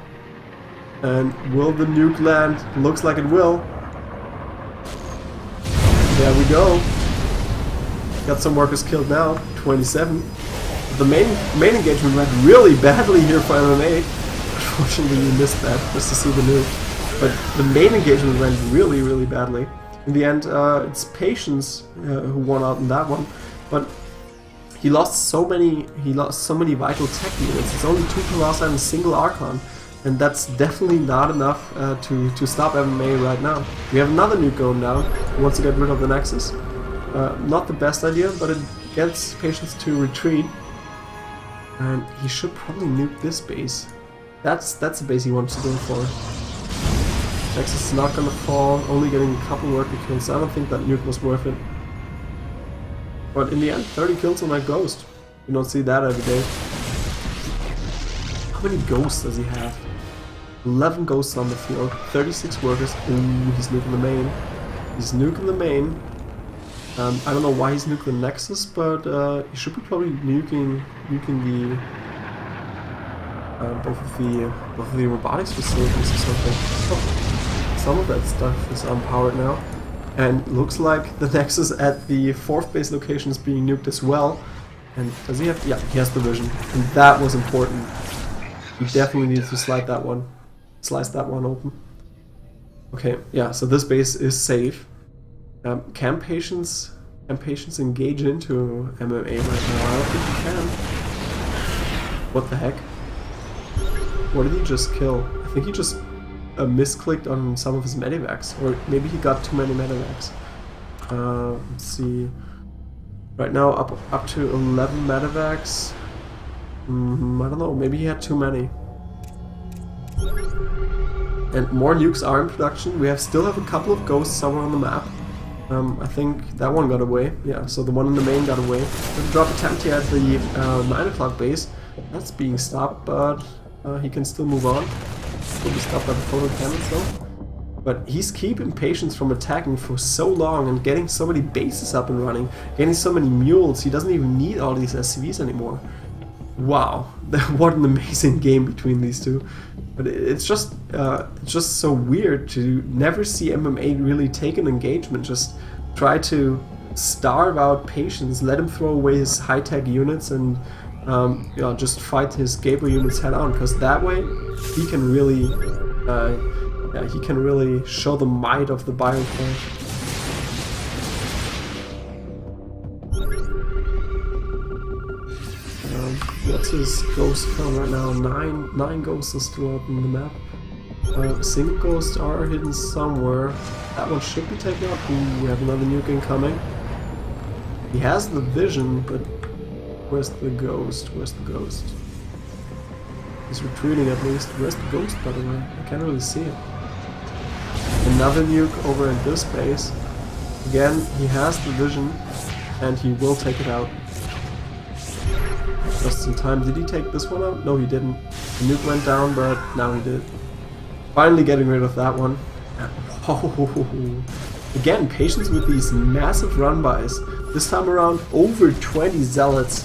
And will the nuke land? Looks like it will. There we go. Got some workers killed now, 27. The main engagement went really badly here for MMA. Unfortunately we missed that, just to see the nuke. But the main engagement went really, really badly. In the end, it's Patience who won out in that one. But he lost so many vital tech units. It's only 2 Colossi and a single Archon, and that's definitely not enough to stop MMA right now. We have another nuke going down. He wants to get rid of the Nexus. Not the best idea, but it gets Patience to retreat, and he should probably nuke this base. That's the base he wants to go for. Nexus is not gonna fall, only getting a couple worker kills. So I don't think that nuke was worth it. But in the end, 30 kills on that Ghost. You don't see that every day. How many Ghosts does he have? 11 Ghosts on the field, 36 workers. Ooh, he's nuking the main. He's nuking the main. I don't know why he's nuking the Nexus, but he should be probably nuking the both of the robotics facilities or something. Oh, some of that stuff is unpowered now. And looks like the Nexus at the 4th base location is being nuked as well. And does he have... yeah, he has the vision. And that was important. He definitely needs to slice that one open. Okay, yeah, so this base is safe. Can Patience engage into MMA right now? I don't think he can. What the heck? What did he just kill? I think he just... misclicked on some of his medivacs, or maybe he got too many medivacs. Let's see. Right now up to 11 medivacs. I don't know, maybe he had too many. And more nukes are in production. We still have a couple of Ghosts somewhere on the map. I think that one got away. Yeah, so the one in the main got away. There's a drop attempt here at the 9 o'clock base. That's being stopped, but he can still move on. Will be stopped by the photon cannons though. But he's keeping Patience from attacking for so long and getting so many bases up and running, getting so many mules, he doesn't even need all these SCVs anymore. Wow, what an amazing game between these two. But it's just so weird to never see MMA really take an engagement, just try to starve out Patience, let him throw away his high-tech units and you know, just fight his Gabriel units head on, because that way he can really show the might of the Bioclash. What's his ghost count right now? Nine ghosts are still out in the map. Single ghosts are hidden somewhere. That one should be taken out. Ooh, we have another nuke incoming. He has the vision, but where's the ghost? Where's the ghost? He's retreating at least. Where's the ghost, by the way? I can't really see it. Another nuke over in this base. Again, he has the vision, and he will take it out. Just in time. Did he take this one out? No, he didn't. The nuke went down, but now he did. Finally getting rid of that one. Oh. Again, Patience with these massive run-bys. This time around, over 20 Zealots.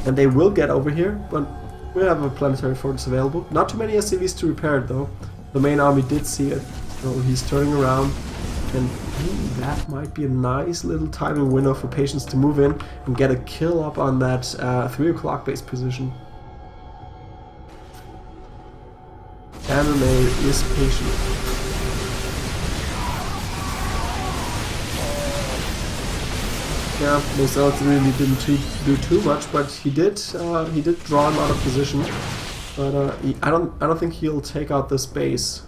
And they will get over here, but we have a Planetary Fortress available. Not too many SCVs to repair it, though. The main army did see it, so he's turning around. And that might be a nice little timing window for Patience to move in and get a kill up on that 3 o'clock base position. MMA is patient. Yeah, those Zealots really didn't do too much, but he did draw him out of position. But I don't think he'll take out this base.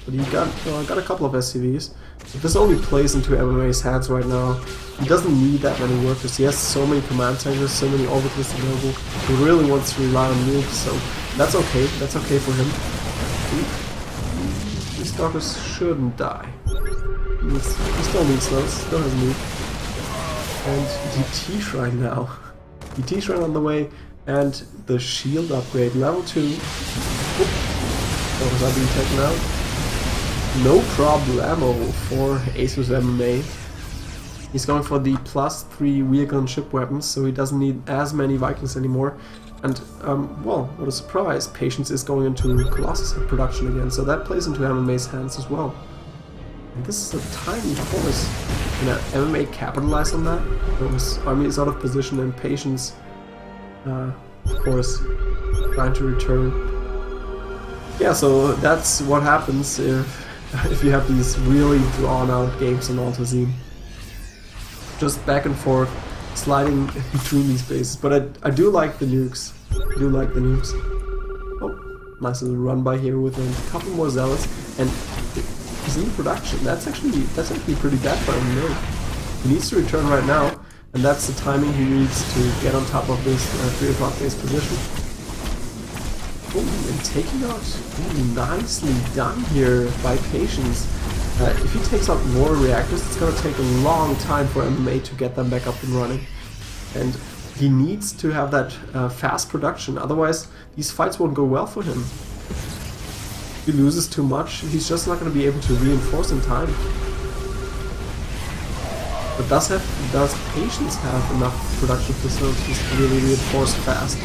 But he got a couple of SCVs. But this only plays into MMA's hands right now. He doesn't need that many workers. He has so many command tankers, so many orbitals available. He really wants to rely on nukes, so that's okay. That's okay for him. These stalkers shouldn't die. He still needs those. Still has nuke. And DT Shrine now. DT Shrine on the way, and the shield upgrade, level 2. What was that being taken out? No problemo for Acer's MMA. He's going for the +3 rear gun ship weapons, so he doesn't need as many Vikings anymore. And, well, what a surprise, Patience is going into Colossus production again, so that plays into MMA's hands as well. And this is a tiny force. Can MMA capitalize on that? His army is out of position and Patience, of course, trying to return. Yeah, so that's what happens if you have these really drawn-out games in Altazine. Just back and forth, sliding between these bases. But I do like the nukes. I do like the nukes. Oh, nice little run by here with a couple more zealots, and he's in production. That's actually pretty bad for him. He needs to return right now, and that's the timing he needs to get on top of this 3 o'clock base position. Oh, and taking out, nicely done here by Patience. If he takes out more reactors, it's going to take a long time for MMA to get them back up and running. And he needs to have that fast production, otherwise these fights won't go well for him. If he loses too much, he's just not going to be able to reinforce in time. But does Patience have enough production facilities to really reinforce fast?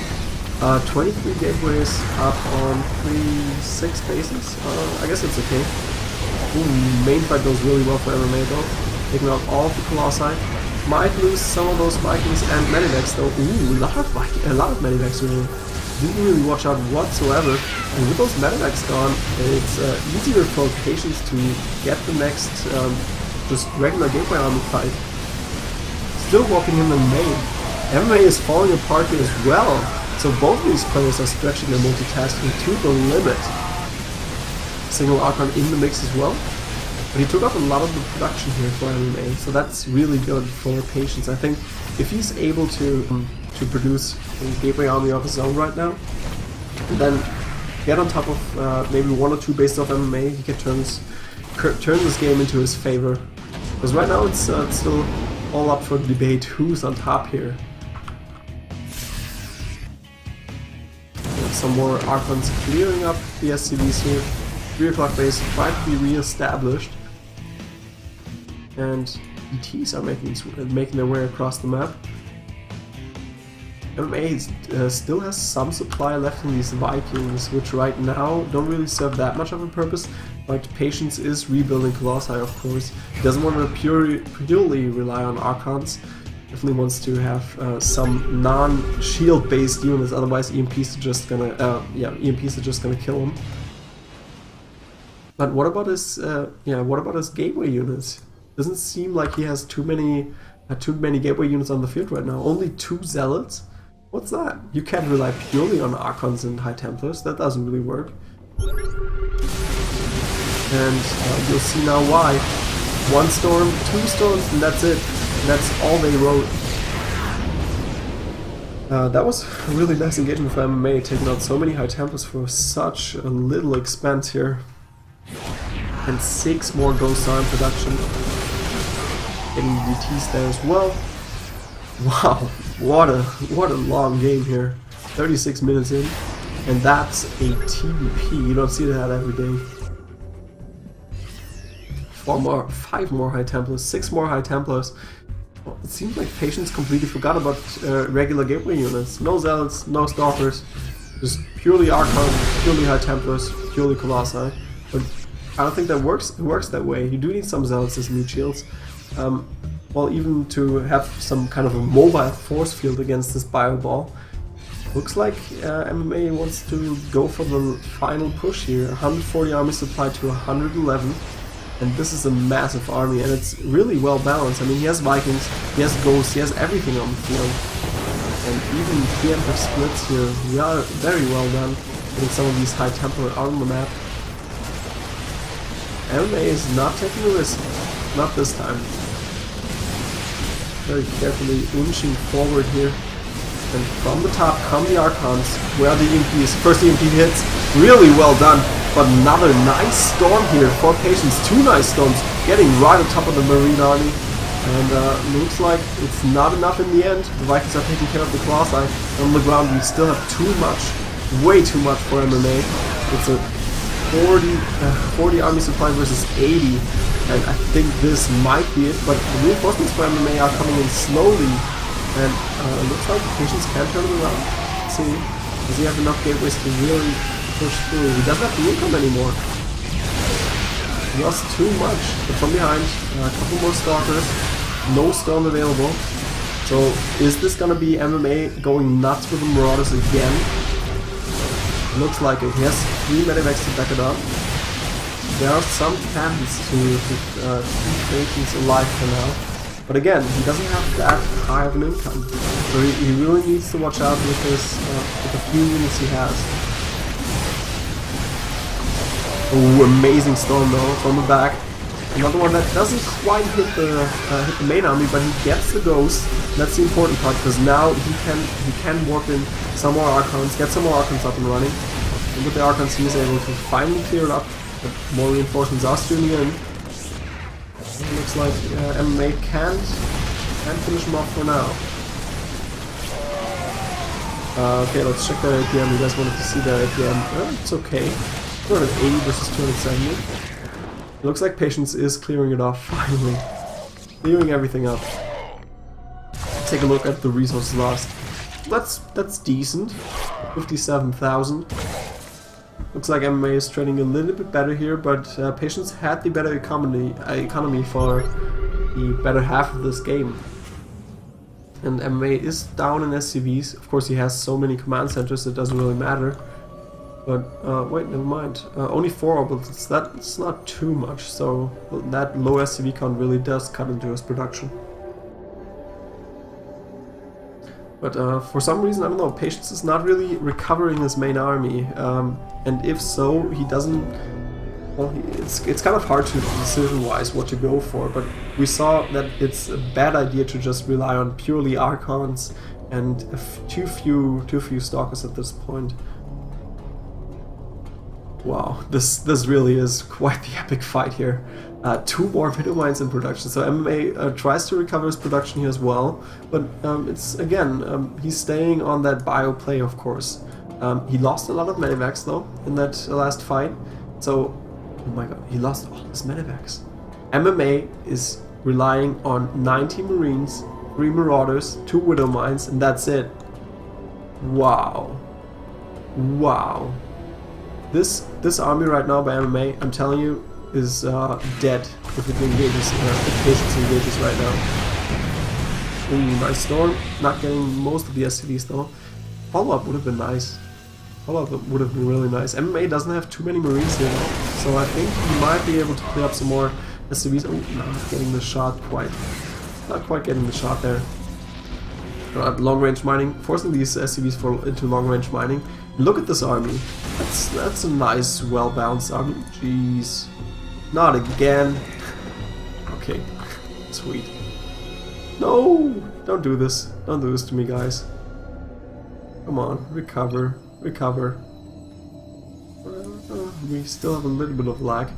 23 gateways up on 3-6 bases. I guess it's okay. Ooh, main fight goes really well for MMA though. Taking out all of the Colossi. Might lose some of those Vikings and Medivacs though. Ooh, a lot of Medivacs really. Didn't really watch out whatsoever. And with those Medivacs gone, it's easier for Patience to get the next just regular gateway army fight. Still walking in the main. MMA is falling apart here as well. So both of these players are stretching their multitasking to the limit. Single Archon in the mix as well. But he took up a lot of the production here for MMA, so that's really good for Patience. I think if he's able to produce a gateway army of his own right now, and then get on top of maybe 1 or 2 bases of MMA, he can turn this game into his favor. Because right now it's still all up for debate who's on top here. Some more Archons clearing up the SCVs here. 3 o'clock base might be re-established. And ETs are making their way across the map. MMA still has some supply left in these Vikings, which right now don't really serve that much of a purpose, but Patience is rebuilding Colossi, of course. He doesn't want to purely rely on Archons. Definitely wants to have some non-shield based units, otherwise EMPs are just gonna kill him. But what about his gateway units? Doesn't seem like he has too many gateway units on the field right now. Only 2 zealots? What's that? You can't rely purely on Archons and High Templars. That doesn't really work. And you'll see now why. 1 storm, 2 storms, and that's it. And that's all they wrote. That was a really nice engagement for MMA, taking out so many High Templars for such a little expense here. And 6 more Ghost Star in production. Getting DTs there as well. Wow, what a long game here. 36 minutes in. And that's a TVP. You don't see that every day. 5 more High Templars, 6 more High Templars. Well, it seems like Patience completely forgot about regular gateway units. No Zealots, no Stalkers. Just purely Archon, purely High Templars, purely Colossi. But I don't think that works. It works that way. You do need some Zealots as meat shields. Well, even to have some kind of a mobile force field against this bio ball. Looks like MMA wants to go for the final push here. 140 army supply to 111. And this is a massive army, and it's really well balanced. I mean, he has Vikings, he has Ghosts, he has everything on the field. And even preemptive splits here, we are very well done getting some of these High Templar out on the map. MMA is not taking a risk. Not this time. Very carefully inching forward here. And from the top come the Archons, where the EMPs. First EMP hits, really well done. But another nice storm here for Patience. 2 nice storms, getting right on top of the Marine army. And looks like it's not enough in the end. The Vikings are taking care of the Colossi. On the ground we still have too much, way too much for MMA. It's a 40 army supply versus 80. And I think this might be it, but the reinforcements for MMA are coming in slowly. And looks like Patience can turn it around. Let's see, does he have enough gateways to really push through? He doesn't have the income anymore. He lost too much. But from behind, a couple more Stalkers. No storm available. So is this gonna be MMA going nuts with the Marauders again? Looks like it. He has 3 medivacs to back it up. There are some cannons to keep Patience alive for now. But again, he doesn't have that high of an income. So he really needs to watch out with his with the few units he has. Oh, amazing storm though from the back. Another one that doesn't quite hit the main army, but he gets the ghost. That's the important part, because now he can warp in some more Archons, get some more Archons up and running. And with the Archons he is able to finally clear it up. But more reinforcements are streaming in. It looks like MMA can't finish him off for now. Okay, let's check their APM. You guys wanted to see their APM. It's okay. 280 versus 270. It looks like Patience is clearing it off finally. Clearing everything up. Take a look at the resources lost. That's decent. 57,000. Looks like MMA is trading a little bit better here, but Patience had the better economy for the better half of this game. And MMA is down in SCVs. Of course, he has so many command centers, it doesn't really matter. But wait, never mind. Only 4 orbitals. That's not too much. So that low SCV count really does cut into his production. But for some reason, I don't know, Patience is not really recovering his main army. And if so, he doesn't... Well, it's kind of hard to decision-wise what to go for, but we saw that it's a bad idea to just rely on purely Archons and too few Stalkers at this point. Wow, this really is quite the epic fight here. 2 more Widow Mines in production, so MMA tries to recover his production here as well, but it's again, he's staying on that bio play, of course. He lost a lot of medivacs though in that last fight, so oh my god, he lost all his medivacs. MMA is relying on 90 Marines, 3 Marauders, 2 Widow Mines, and that's it. Wow. Wow. This army right now by MMA, I'm telling you, is dead if it engages, if Patience engages right now. Ooh, nice storm. Not getting most of the SCVs though. Follow-up would have been nice. Follow-up would have been really nice. MMA doesn't have too many Marines here though, so I think he might be able to clear up some more SCVs. Oh, not getting the shot quite. Not quite getting the shot there. Long-range mining, forcing these SCVs into long-range mining. Look at this army. That's a nice, well-balanced army. Jeez. Not again. Okay. Sweet. No! Don't do this. Don't do this to me, guys. Come on. Recover. Recover. We still have a little bit of lag.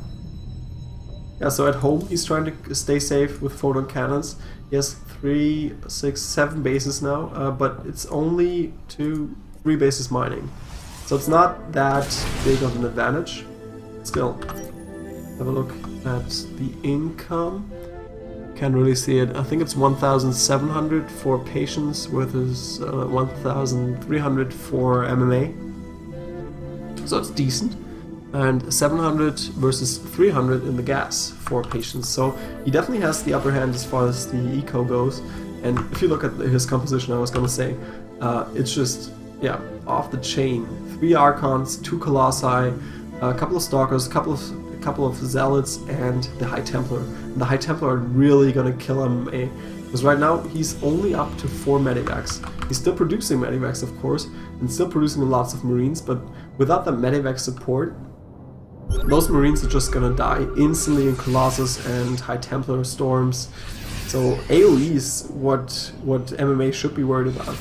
Yeah, so at home he's trying to stay safe with photon cannons. He has 3, 6, 7 bases now, but it's only 3 bases mining. So it's not that big of an advantage. Still, have a look at the income. Can't really see it. I think it's 1,700 for Patience versus 1,300 for MMA. So it's decent. And 700 versus 300 in the gas for Patience. So he definitely has the upper hand as far as the eco goes. And if you look at his composition, I was gonna say, it's just, yeah, off the chain. 3 Archons, 2 Colossi, a couple of Stalkers, a couple of Zealots, and the High Templar. And the High Templar are really gonna kill him, because right now he's only up to 4 medivacs. He's still producing medivacs, of course, and still producing lots of Marines, but without the medivac support, Those Marines are just gonna die instantly in Colossus and High Templar Storms. So AoE is what MMA should be worried about.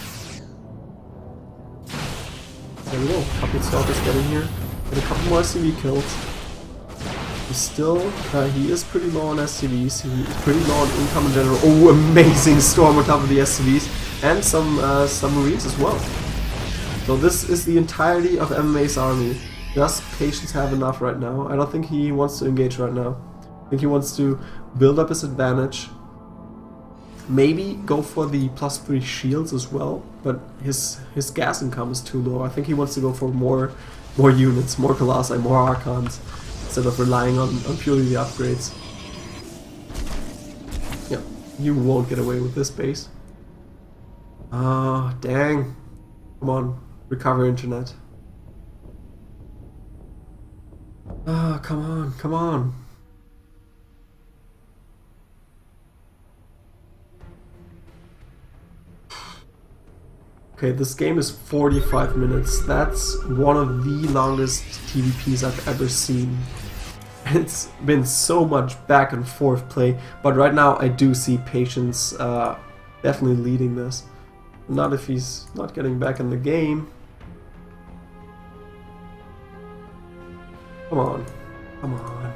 There we go, a couple of Stalkers getting here. And a couple more SCV kills. He's still, he is pretty low on SCVs, he's pretty low on income in general. Oh, amazing Storm on top of the SCVs. And some Marines as well. So this is the entirety of MMA's army. Does Patience have enough right now? I don't think he wants to engage right now. I think he wants to build up his advantage. Maybe go for the +3 shields as well, but his gas income is too low. I think he wants to go for more units, more Colossi, more Archons, instead of relying on purely the upgrades. Yep, you won't get away with this base. Ah, dang. Come on, recover internet. Ah, come on, come on. Okay, this game is 45 minutes. That's one of the longest TVPs I've ever seen. It's been so much back and forth play, but right now I do see Patience definitely leading this. Not if he's not getting back in the game. Come on, come on.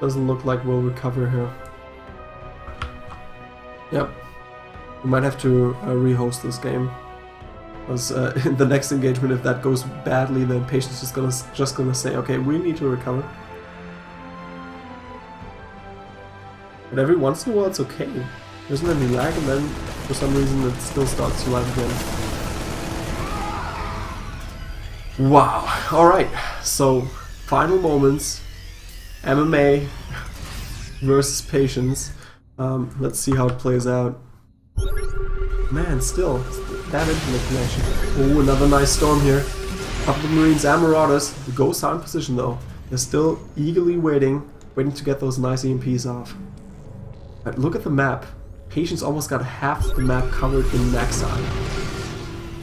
Doesn't look like we'll recover here. Yep. We might have to rehost this game. Because in the next engagement, if that goes badly, then Patience is just gonna say, okay, we need to recover. But every once in a while it's okay. There isn't any lag, and then for some reason it still starts to lag again. Wow. Alright, so final moments. MMA versus Patience. Let's see how it plays out. Man, still, that internet connection. Oh, another nice storm here. Couple of Marines and Marauders. The ghosts are in position though. They're still eagerly waiting to get those nice EMPs off. But look at the map. Patience almost got half the map covered in max eye.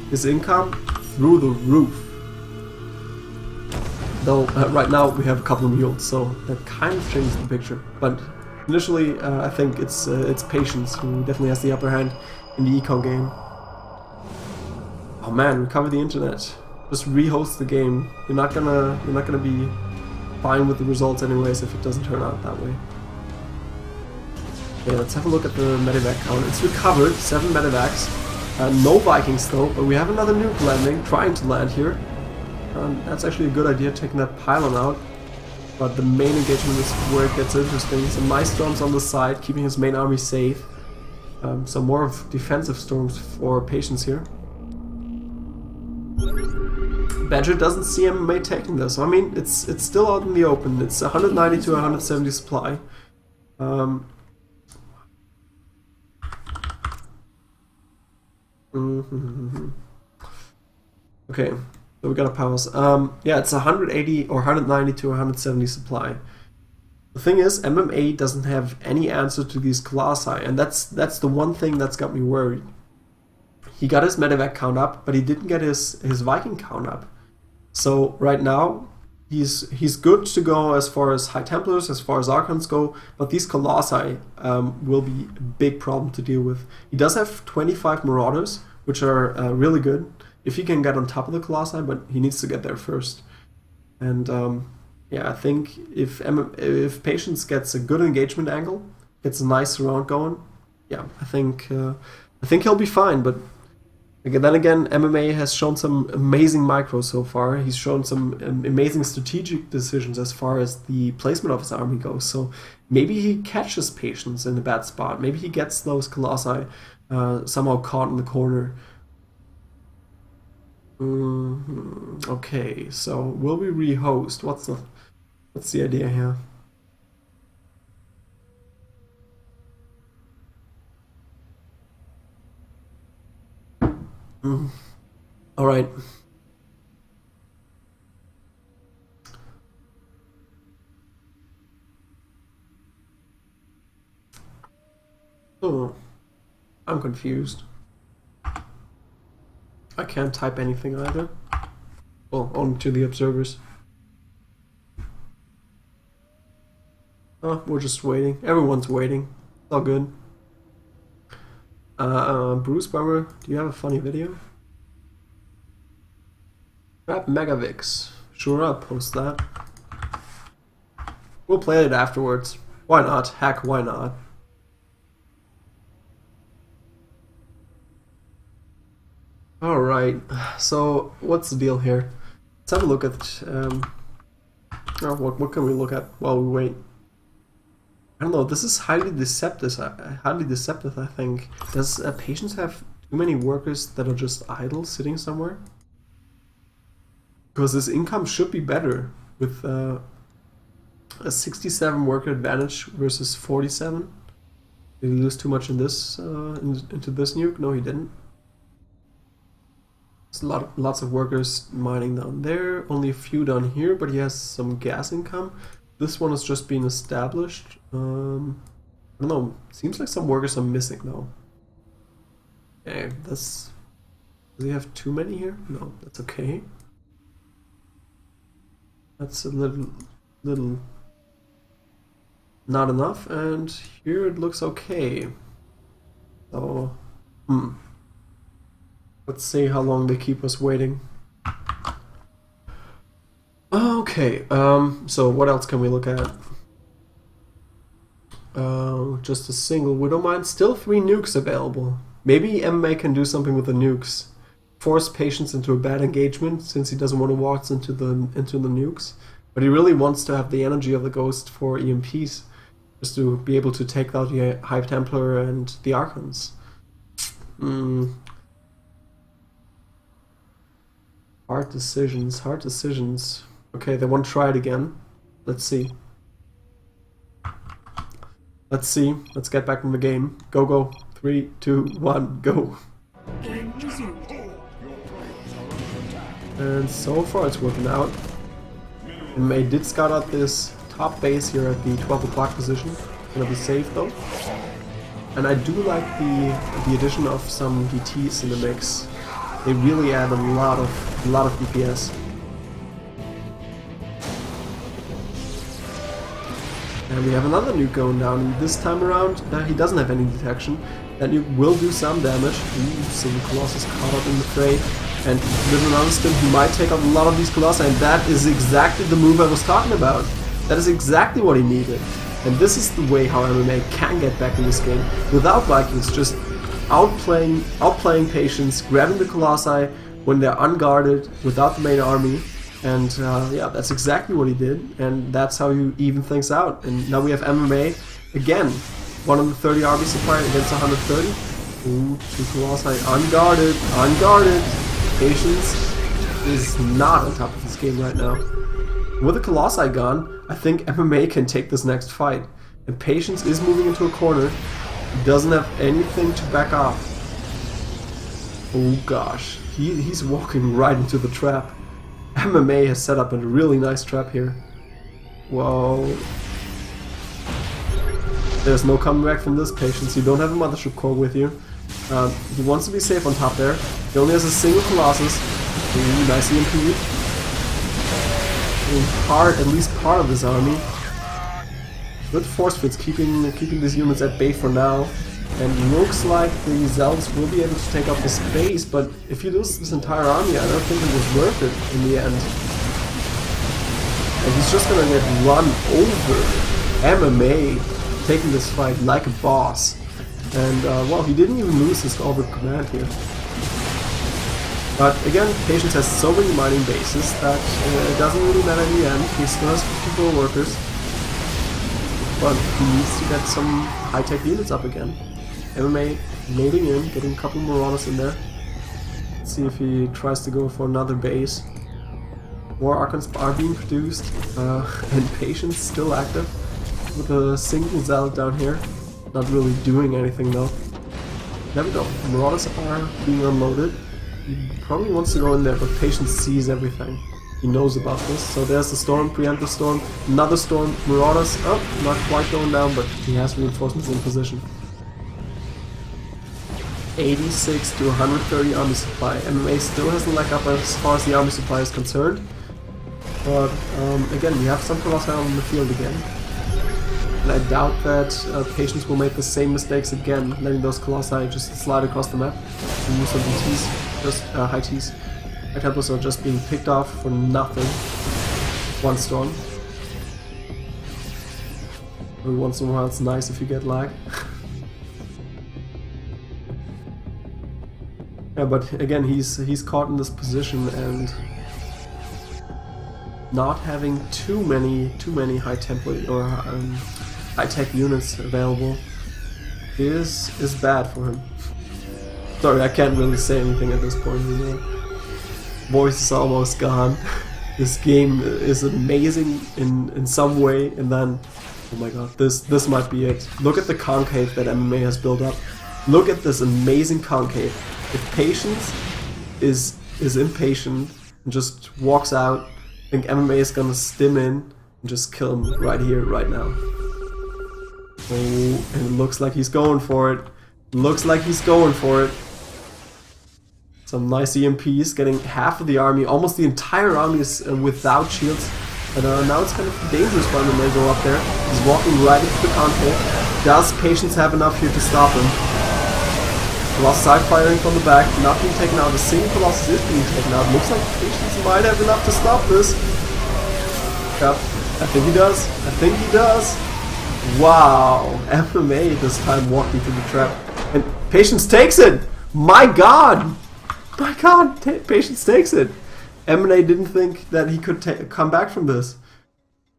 His income through the roof. Though right now we have a couple of mules, so that kind of changes the picture. But initially, I think it's Patience who definitely has the upper hand in the eco game. Oh man, recover the internet. Just rehost the game. You're not gonna be fine with the results anyways if it doesn't turn out that way. Okay, let's have a look at the medevac count. It's recovered, 7 medevacs. No Vikings though, but we have another nuke landing, trying to land here. That's actually a good idea, taking that pylon out. But the main engagement is where it gets interesting. Some nice storms on the side, keeping his main army safe. Some more of defensive storms for Patience here. Badger doesn't see MMA taking this. I mean, it's still out in the open. It's 190 to 170 supply. Okay. So we got a pause. Yeah, it's 180 or 190 to 170 supply. The thing is, MMA doesn't have any answer to these Colossi, and that's the one thing that's got me worried. He got his medevac count up, but he didn't get his Viking count up. So right now, he's good to go as far as High Templars, as far as Archons go, but these Colossi will be a big problem to deal with. He does have 25 Marauders, which are really good. If he can get on top of the Colossi, but he needs to get there first. And yeah, I think if Patience gets a good engagement angle, gets a nice round going, yeah, I think he'll be fine. But then again, MMA has shown some amazing micros so far. He's shown some amazing strategic decisions as far as the placement of his army goes. So maybe he catches Patience in a bad spot. Maybe he gets those Colossi somehow caught in the corner. Okay, so will we rehost? What's the idea here? All right. Oh, I'm confused. I can't type anything either. Well, only to the observers. Oh, we're just waiting. Everyone's waiting. It's all good. Bruce Barber, do you have a funny video? Grab Megavix. Sure, I'll post that. We'll play it afterwards. Why not? Heck, why not? Alright, so what's the deal here? Let's have a look at... what can we look at while we wait? I don't know, this is highly deceptive, I think. Does Patience have too many workers that are just idle, sitting somewhere? Because his income should be better with a 67 worker advantage versus 47. Did he lose too much in this into this nuke? No, he didn't. There's lots of workers mining down there, only a few down here, but he has some gas income. This one has just been established. I don't know, seems like some workers are missing though. Okay, does he have too many here? No, that's okay. That's a little not enough, and here it looks okay. So, let's see how long they keep us waiting. Okay, so what else can we look at? Just a single Widow Mine. Still 3 nukes available. Maybe MMA can do something with the nukes. Force Patience into a bad engagement since he doesn't want to waltz into the nukes. But he really wants to have the energy of the Ghost for EMPs. Just to be able to take out the High Templar and the Archons. Hard decisions, hard decisions. Okay, they want to try it again. Let's see. Let's see. Let's get back in the game. Go, go. 3, 2, 1, go. And so far it's working out. And May did scout out this top base here at the 12 o'clock position. Gonna be safe though. And I do like the addition of some DTs in the mix. They really add a lot of DPS. And we have another nuke going down. This time around, he doesn't have any detection. That nuke will do some damage. Single Colossus caught up in the fray. And with another spin, he might take out a lot of these Colossi. And that is exactly the move I was talking about. That is exactly what he needed. And this is the way how MMA can get back in this game. Without Vikings just outplaying Patience, grabbing the Colossi when they're unguarded without the main army. And yeah, that's exactly what he did, and that's how you even things out. And now we have MMA again, 130 RB supply against 130. Ooh, 2 Colossi unguarded. Patience is not on top of this game right now. With the Colossi gone, I think MMA can take this next fight. And Patience is moving into a corner. He doesn't have anything to back off. Oh gosh, he's walking right into the trap. MMA has set up a really nice trap here. Whoa. There's no coming back from this, Patience. You don't have a Mothership Core with you. He wants to be safe on top there. He only has a single Colossus. Ooh, nice EMP. At least part of his army. Good force fits, keeping these units at bay for now. And looks like the Zelds will be able to take up the space, but if you lose this entire army, I don't think it was worth it in the end. And he's just gonna get run over. MMA taking this fight like a boss. And well, he didn't even lose his Orbit Command here. But again, Patience has so many mining bases that it doesn't really matter in the end. He still has 54 workers. But he needs to get some high-tech units up again. MMA loading in, getting a couple Marauders in there. Let's see if he tries to go for another base. More Archons are being produced, and Patience still active with a single Zeld down here. Not really doing anything though. There we go. Marauders are being unloaded. He probably wants to go in there, but Patience sees everything. He knows about this. So there's the storm, preemptive storm, another storm, Marauders. Oh, not quite going down, but he has reinforcements in position. 86 to 130 army supply. MMA still has the leg up as far as the army supply is concerned. But again, we have some Colossi on the field again. And I doubt that Patience will make the same mistakes again, letting those Colossi just slide across the map and use some DTs, just high Ts. High Temples are just being picked off for nothing. One storm. Every once in a while it's nice if you get lag. Yeah, but again, he's caught in this position, and not having too many high tempo or high tech units available is bad for him. Sorry, I can't really say anything at this point. You know, voice is almost gone. This game is amazing in some way, and then oh my god, this might be it. Look at the concave that MMA has built up. Look at this amazing concave. If Patience is impatient and just walks out, I think MMA is gonna stim in and just kill him right here, right now. Oh, and it looks like he's going for it. Looks like he's going for it. Some nice EMPs, getting half of the army, almost the entire army is without shields. And now it's kind of dangerous for MMA to go up there. He's walking right into the concave. Does Patience have enough here to stop him? Colossus side firing from the back, not being taken out. The single Colossus is being taken out. Looks like Patience might have enough to stop this. Yep, I think he does. I think he does. Wow, MMA this time walked into the trap. And Patience takes it! My god! My god, Patience takes it! MMA didn't think that he could come back from this.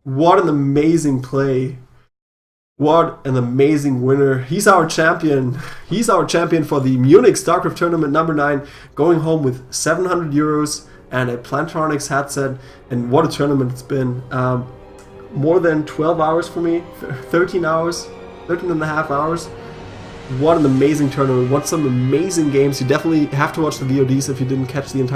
What an amazing play. What an amazing winner. He's our champion. He's our champion for the Munich StarCraft Tournament number 9, going home with 700 euros and a Plantronics headset. And what a tournament it's been. More than 12 hours for me, 13 hours, 13 and a half hours. What an amazing tournament. What some amazing games. You definitely have to watch the VODs if you didn't catch the entire